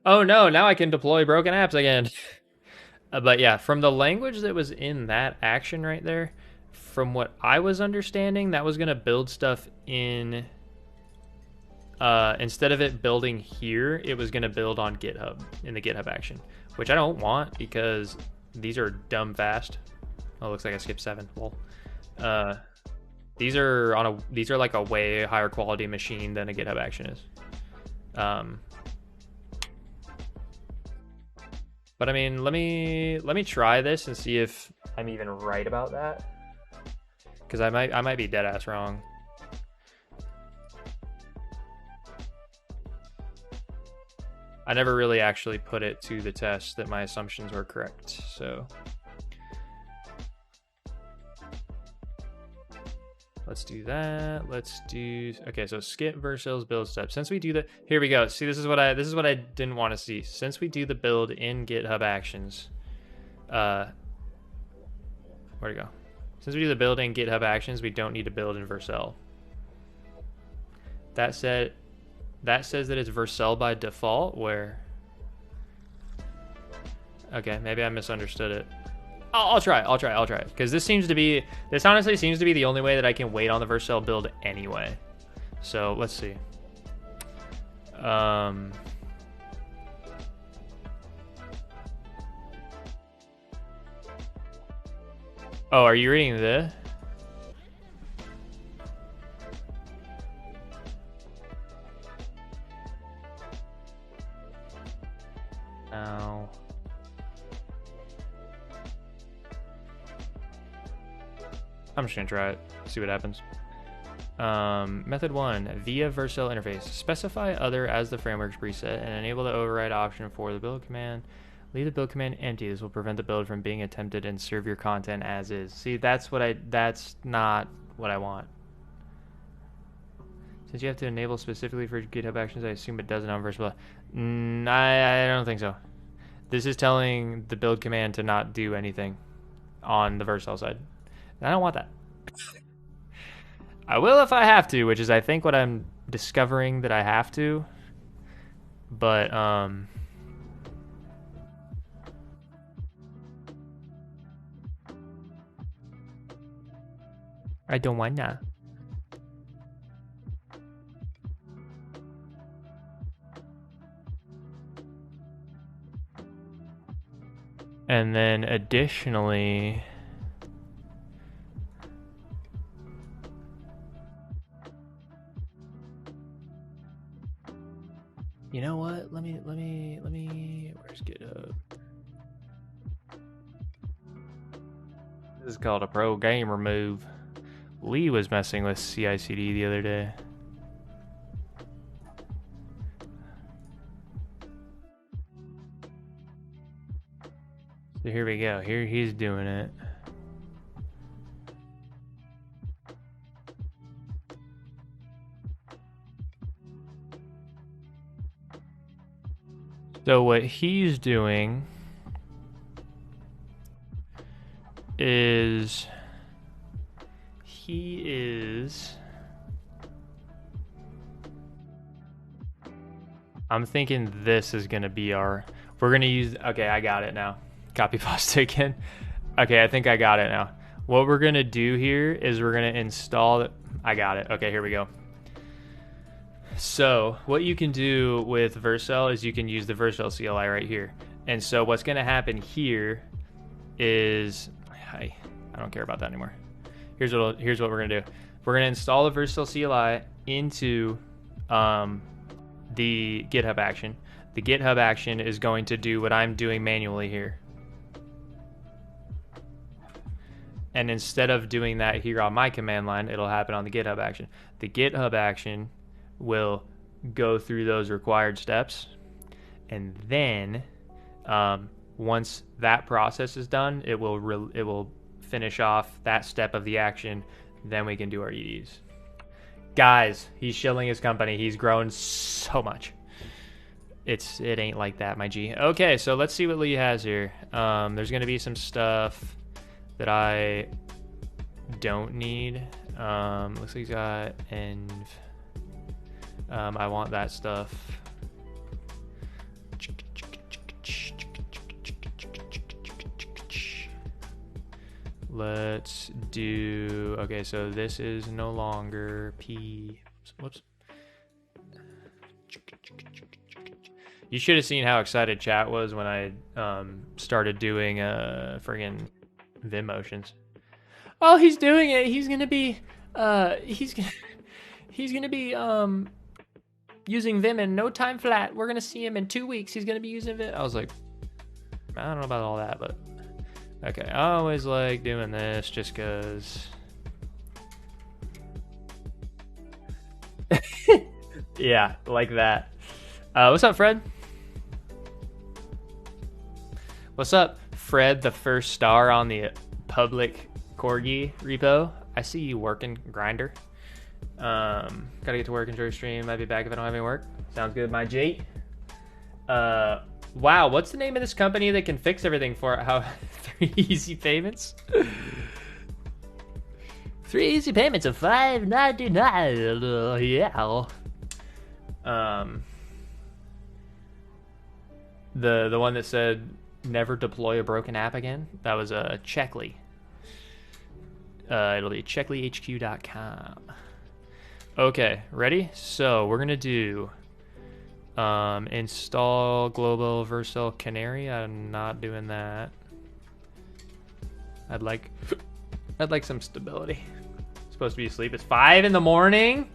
Oh no, now I can deploy broken apps again. But yeah, from the language that was in that action right there, from what I was understanding, that was going to build stuff in, instead of it building here, it was going to build on GitHub, in the GitHub action, which I don't want because these are dumb fast. Oh, looks like I skipped 7. Well, these are like a way higher quality machine than a GitHub action is. But I mean, let me try this and see if I'm even right about that. Because I might be dead ass wrong. I never really actually put it to the test that my assumptions were correct, so let's do that. Let's do, okay, so skip Vercel's build step. Since we do the, here we go. See, this is what I didn't want to see. Since we do the build in GitHub Actions, where'd it go? Since we do the build in GitHub Actions, we don't need to build in Vercel. That said, that says that it's Vercel by default, where, okay, maybe I misunderstood it. I'll try it, because this honestly seems to be the only way that I can wait on the Vercel build anyway. So let's see. Oh, are you reading this? No. I'm just gonna try it, see what happens. Method 1, via Vercel interface. Specify other as the framework's preset and enable the override option for the build command. Leave the build command empty. This will prevent the build from being attempted and serve your content as is. See, that's not what I want. Since you have to enable specifically for GitHub Actions, I assume it doesn't on Vercel. I don't think so. This is telling the build command to not do anything on the Vercel side. I don't want that. I will if I have to, which is I think what I'm discovering that I have to. But I don't want that. And then additionally, you know what? Let me, where's GitHub? This is called a pro gamer move. Lee was messing with CI/CD the other day. So here we go. Here he's doing it. So what he's doing is I'm thinking this is going to be we're going to use, okay, I got it now. Copy pasta again. Okay, I think I got it now. What we're going to do here is we're going to install it. I got it. Okay, here we go. So what you can do with Vercel is you can use the Vercel CLI right here. And so what's going to happen here is, I don't care about that anymore. Here's what we're going to do. We're going to install the Vercel CLI into the GitHub action. The GitHub action is going to do what I'm doing manually here. And instead of doing that here on my command line, it'll happen on the GitHub action. The GitHub action will go through those required steps. And then once that process is done, it will finish off that step of the action. Then we can do our EDs. Guys, he's shilling his company. He's grown so much. It ain't like that, my G. Okay, so let's see what Lee has here. There's going to be some stuff that I don't need. Looks like he's got env. I want that stuff. Let's do, okay, so this is no longer P, whoops. You should have seen how excited chat was when I started doing friggin' Vim motions. Oh, he's doing it. He's gonna be he's gonna be using Vim in no time flat. We're gonna see him in 2 weeks. He's gonna be using Vim. I was like, I don't know about all that, but Okay, I always like doing this just because. Yeah, like that. What's up, Fred? What's up, Fred, the first star on the public Corgi repo? I see you working, Grinder. Gotta get to work, enjoy your stream. Might be back if I don't have any work. Sounds good, my G. Wow, what's the name of this company that can fix everything for it? How 3 easy payments? 3 easy payments of $5.99. Yeah. The one that said never deploy a broken app again. That was a Checkly. It'll be checklyhq.com. Okay, ready? So we're gonna do install global Vercel Canary. I'm not doing that. I'd like some stability. Supposed to be asleep. It's 5 in the morning.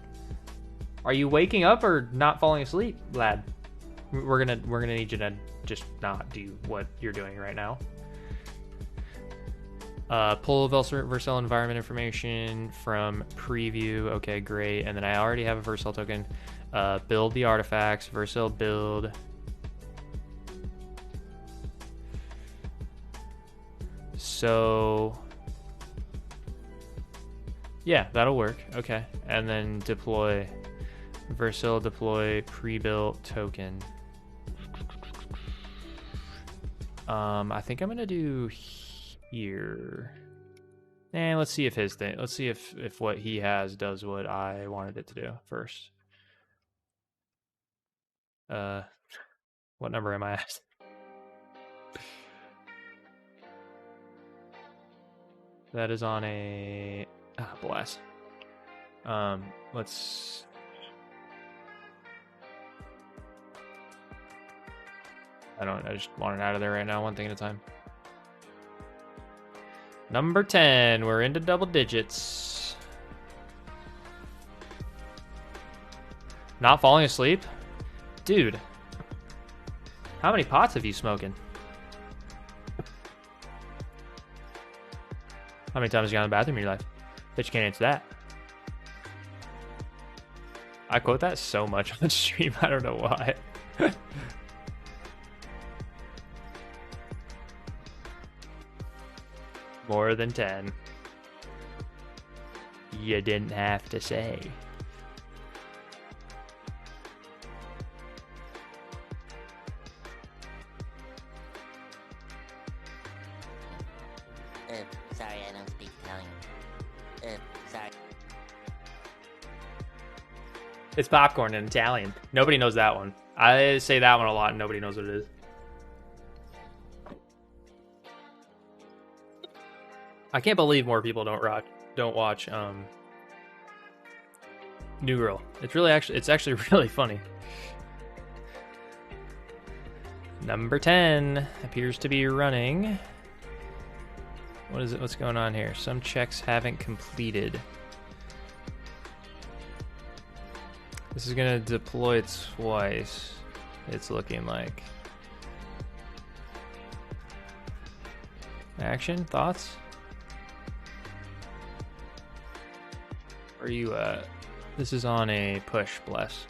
Are you waking up or not falling asleep, lad? We're gonna need you to just not do what you're doing right now. Pull Vercel environment information from preview. Okay, great. And then I already have a Vercel token. Build the artifacts. Vercel build. So yeah, that'll work. Okay, and then deploy. Vercel deploy pre-built token. I think I'm gonna do here. And let's see if his thing. Let's see if what he has does what I wanted it to do first. What number am I at? That is on a blast. Let's. I just want it out of there right now, one thing at a time. Number 10, we're into double digits. Not falling asleep? Dude, how many pots have you smoking? How many times have you gone to the bathroom in your life? Bet you can't answer that. I quote that so much on stream, I don't know why. More than 10. You didn't have to say. Sorry, I don't speak Italian. Sorry. It's popcorn in Italian. Nobody knows that one. I say that one a lot and nobody knows what it is. I can't believe more people don't watch New Girl. It's actually really funny. Number 10 appears to be running. What is it? What's going on here? Some checks haven't completed. This is gonna deploy twice. It's looking like. Action? Thoughts? Where are you at? This is on a push, bless.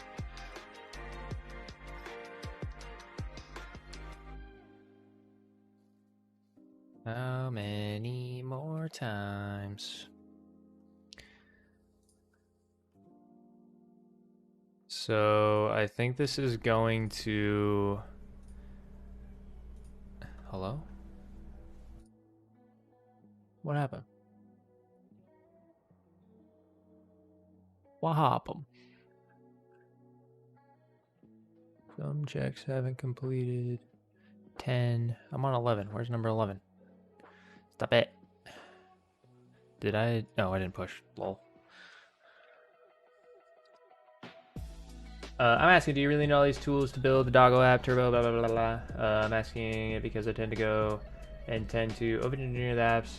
How many more times? So I think this is going to. Hello? What happened? What happened? Some checks haven't completed. 10. I'm on 11. Where's number 11? Stop it. Did I? No, I didn't push. Lol. I'm asking, do you really know all these tools to build the Doggo app, Turbo, blah, blah, blah, blah. I'm asking it because I tend to over-engineer the apps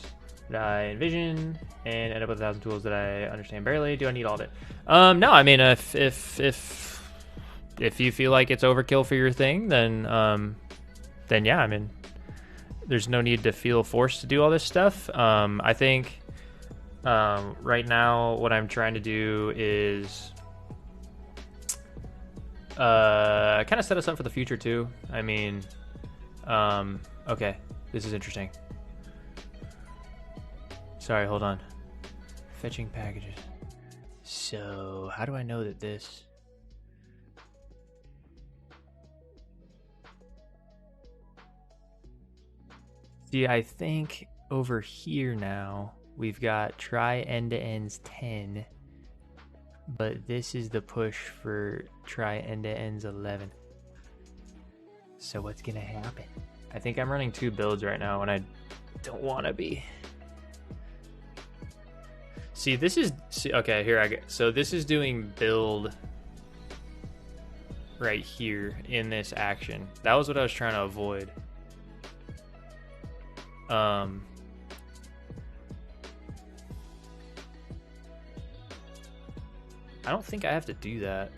that I envision and end up with 1,000 tools that I understand barely. Do I need all of it? No, I mean, if you feel like it's overkill for your thing, then yeah, I mean, there's no need to feel forced to do all this stuff. I think right now what I'm trying to do is kind of set us up for the future too. I mean, okay, this is interesting. Sorry, hold on. Fetching packages. So, how do I know that this... See, I think over here now, we've got try end-to-ends 10, but this is the push for try end-to-ends 11. So what's gonna happen? I think I'm running 2 builds right now, and I don't want to be. See, this is... okay, here I go. So this is doing build right here in this action. That was what I was trying to avoid. I don't think I have to do that.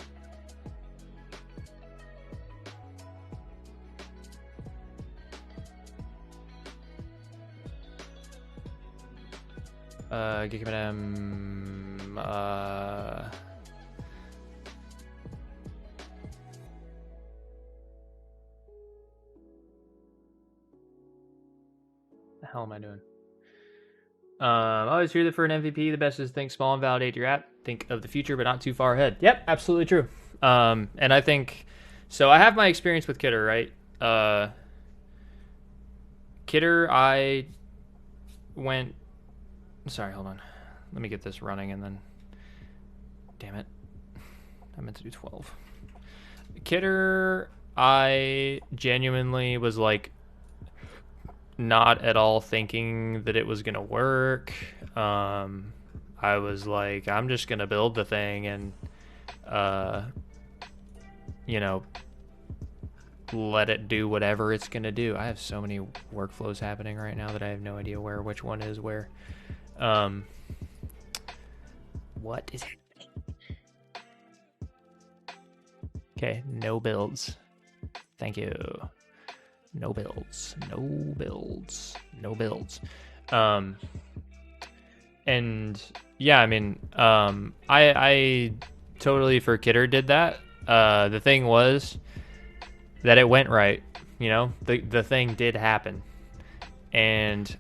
The hell am I doing? Always hear that for an MVP, the best is think small and validate your app. Think of the future, but not too far ahead. Yep, absolutely true. And I think so. I have my experience with Kidder, right? Kidder, I went. Sorry, hold on. Let me get this running and then. Damn it. I meant to do 12. Kidder, I genuinely was like not at all thinking that it was going to work. I was like, I'm just going to build the thing and, you know, let it do whatever it's going to do. I have so many workflows happening right now that I have no idea which one is where. What is happening? Okay, no builds. Thank you. No builds. No builds. No builds. And yeah, I mean, I totally for Kidder did that. The thing was that it went right. You know, the thing did happen. And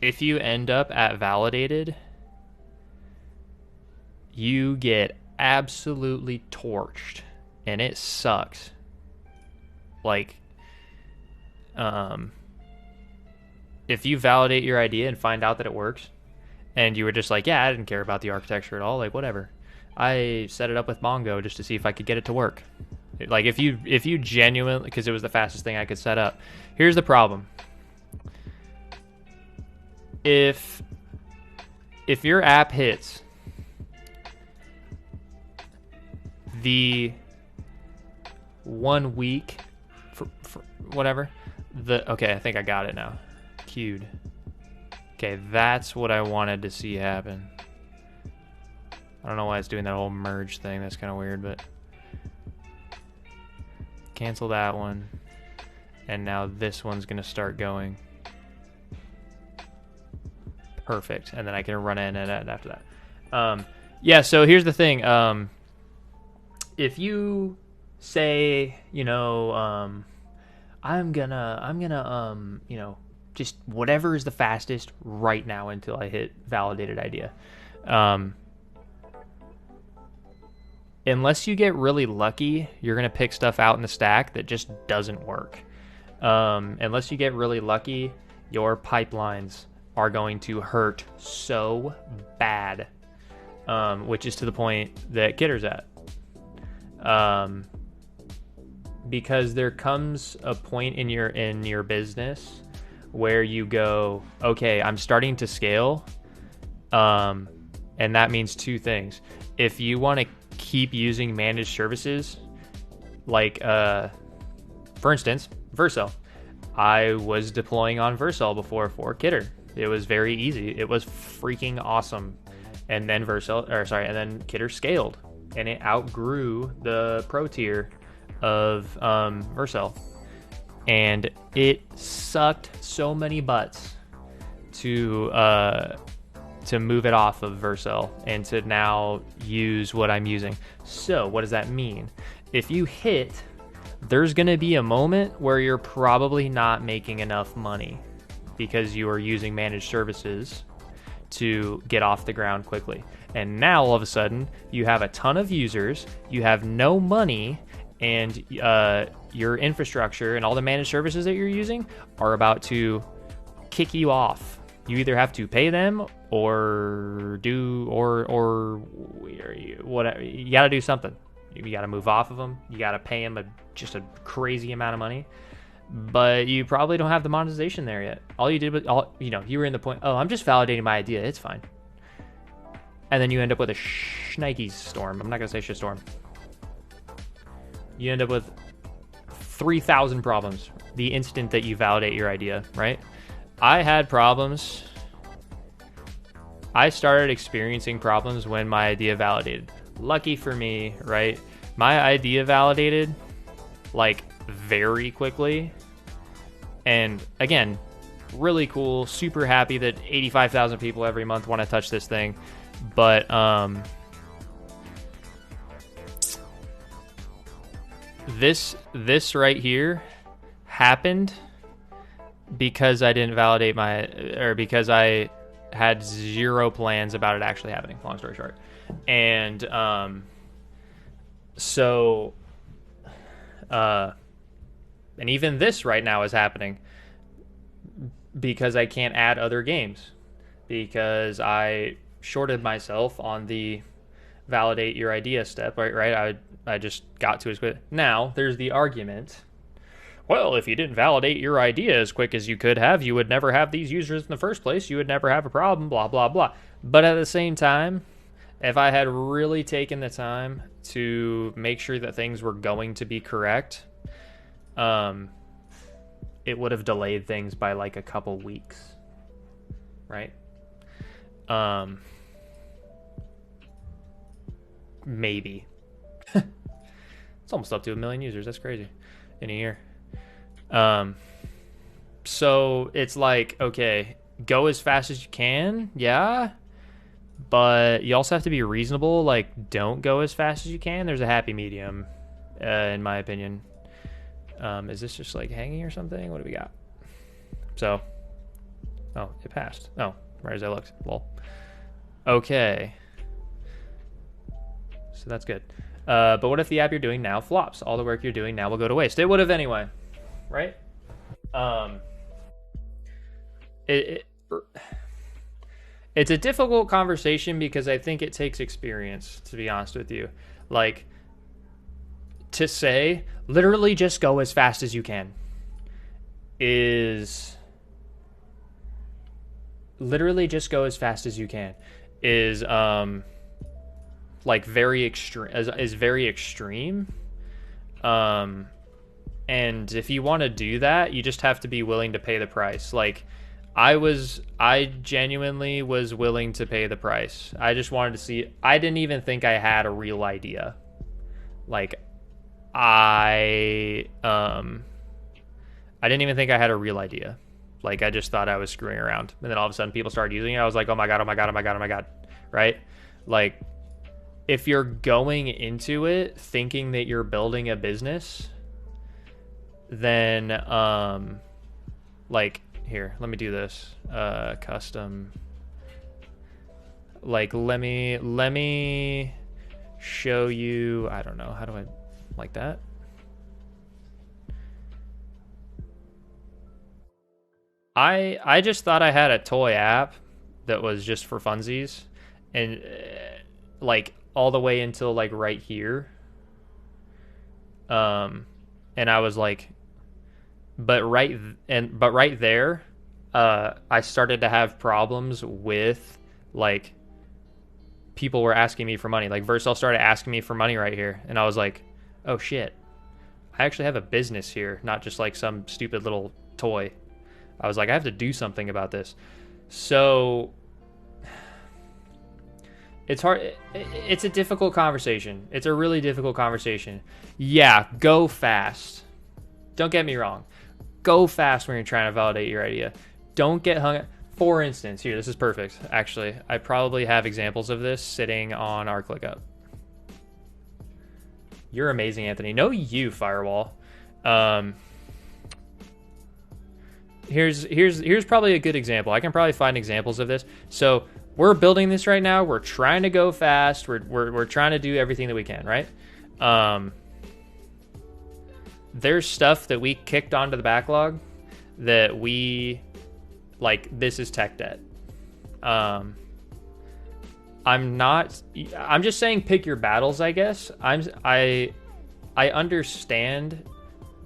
if you end up at validated, you get absolutely torched, and it sucks. Like, if you validate your idea and find out that it works, and you were just like, yeah, I didn't care about the architecture at all, like, whatever. I set it up with Mongo just to see if I could get it to work. Like, if you genuinely, because it was the fastest thing I could set up. Here's the problem. If your app hits the 1 week for whatever, okay, I think I got it now. Queued. Okay, that's what I wanted to see happen. I don't know why it's doing that whole merge thing. That's kind of weird, but cancel that one. And now this one's going to start going. Perfect. And then I can run in and after that. Yeah, so here's the thing. If you say, you know, I'm gonna, you know, just whatever is the fastest right now until I hit validated idea. Unless you get really lucky, you're going to pick stuff out in the stack that just doesn't work. Unless you get really lucky, your pipelines are going to hurt so bad, which is to the point that Kidder's at. Because there comes a point in your business where you go, okay, I'm starting to scale, and that means 2 things. If you want to keep using managed services, like for instance, Vercel. I was deploying on Vercel before for Kidder. It was very easy. It was freaking awesome. And then and then Kidder scaled, and it outgrew the pro tier of Vercel. and it sucked so many butts to move it off of Vercel and to now use what I'm using. So what does that mean? If you hit, there's going to be a moment where you're probably not making enough money because you are using managed services to get off the ground quickly. And now all of a sudden you have a ton of users, you have no money, and your infrastructure and all the managed services that you're using are about to kick you off. You either have to pay them or whatever. You got to do something. You got to move off of them. You got to pay them just a crazy amount of money. But you probably don't have the monetization there yet. All you did was, you were in the point, oh, I'm just validating my idea. It's fine. And then you end up with a shnikes storm. I'm not going to say shitstorm. You end up with 3,000 problems the instant that you validate your idea, right? I had problems. I started experiencing problems when my idea validated. Lucky for me, right? My idea validated like very quickly. And again, really cool, super happy that 85,000 people every month want to touch this thing. But this right here happened because I didn't validate because I had zero plans about it actually happening, long story short. And and even this right now is happening because I can't add other games because I shorted myself on the validate your idea step, right? I just got to as quick. Now there's the argument, well, if you didn't validate your idea as quick as you could have, you would never have these users in the first place. You would never have a problem, blah, blah, blah. But at the same time, if I had really taken the time to make sure that things were going to be correct, it would have delayed things by like a couple weeks, right? Maybe. It's almost up to 1 million users. That's crazy in a year. So it's like, okay, go as fast as you can. Yeah. But you also have to be reasonable. Like, don't go as fast as you can. There's a happy medium, in my opinion. Is this just like hanging or something? What do we got? So, oh, it passed. Oh, right as I looked. Lol. Okay. So that's good. But what if the app you're doing now flops? All the work you're doing now will go to waste. It would have anyway, right? It's a difficult conversation because I think it takes experience, to be honest with you. Like, to say, literally just go as fast as you can is... Literally just go as fast as you can is, like, very extreme, is very extreme. And if you want to do that, you just have to be willing to pay the price. Like, I genuinely was willing to pay the price. I just wanted to see, I didn't even think I had a real idea. Like, I didn't even think I had a real idea. Like, I just thought I was screwing around. And then all of a sudden people started using it. I was like, oh my God, oh my God, oh my God, oh my God. Right? Like, if you're going into it thinking that you're building a business, then, like, here, let me do this. Custom. Like, let me show you, I don't know, how do I, like that? I just thought I had a toy app that was just for funsies, and like all the way until like right here. And I was like, but right there, I started to have problems with, like, people were asking me for money. Like, Vercel started asking me for money right here, and I was like, oh shit, I actually have a business here, not just like some stupid little toy. I was like, I have to do something about this. So it's hard. It's a difficult conversation. It's a really difficult conversation. Yeah, go fast. Don't get me wrong. Go fast when you're trying to validate your idea. Don't get hung up. For instance, here, this is perfect. Actually, I probably have examples of this sitting on our ClickUp. You're amazing, Anthony. No, you, Firewall. Here's probably a good example. I can probably find examples of this. So we're building this right now. We're trying to go fast. We're trying to do everything that we can, right? There's stuff that we kicked onto the backlog that we like. This is tech debt. I'm just saying pick your battles, I guess. I understand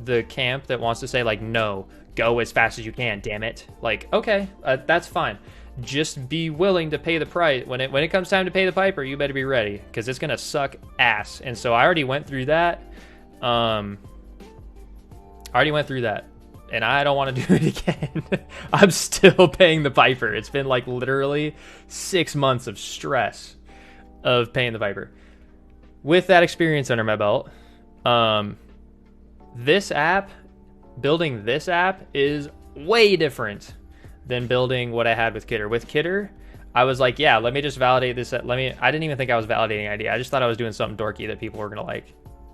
the camp that wants to say like, no, go as fast as you can, damn it. Like, okay, that's fine. Just be willing to pay the price. When it comes time to pay the piper, you better be ready, because it's gonna suck ass. And so I already went through that. And I don't want to do it again. I'm still paying the piper. It's been like literally 6 months of stress of paying the piper. With that experience under my belt, building this app is way different than building what I had with Kidder. With Kidder, I was like, yeah, let me just validate this. I didn't even think I was validating an idea. I just thought I was doing something dorky that people were going to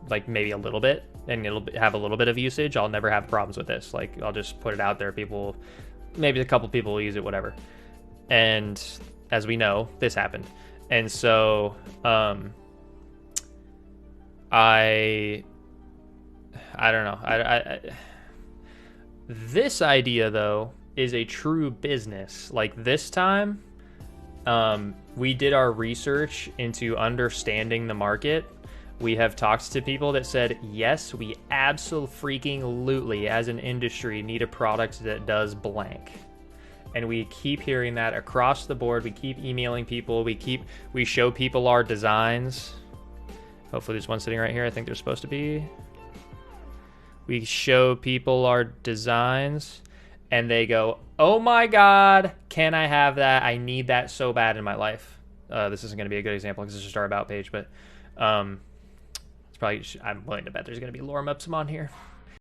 like maybe a little bit, and it'll have a little bit of usage. I'll never have problems with this. Like, I'll just put it out there. Maybe a couple people will use it, whatever. And as we know, this happened. And so, I don't know. This idea though is a true business. Like this time, we did our research into understanding the market. We have talked to people that said, yes, we absolutely, as an industry, need a product that does blank. And we keep hearing that across the board. We keep emailing people. We show people our designs. Hopefully there's one sitting right here. I think there's supposed to be. We show people our designs and they go, oh my God, can I have that? I need that so bad in my life. This isn't going to be a good example because it's just our about page, but it's probably, I'm willing to bet there's going to be lorem ipsum on here.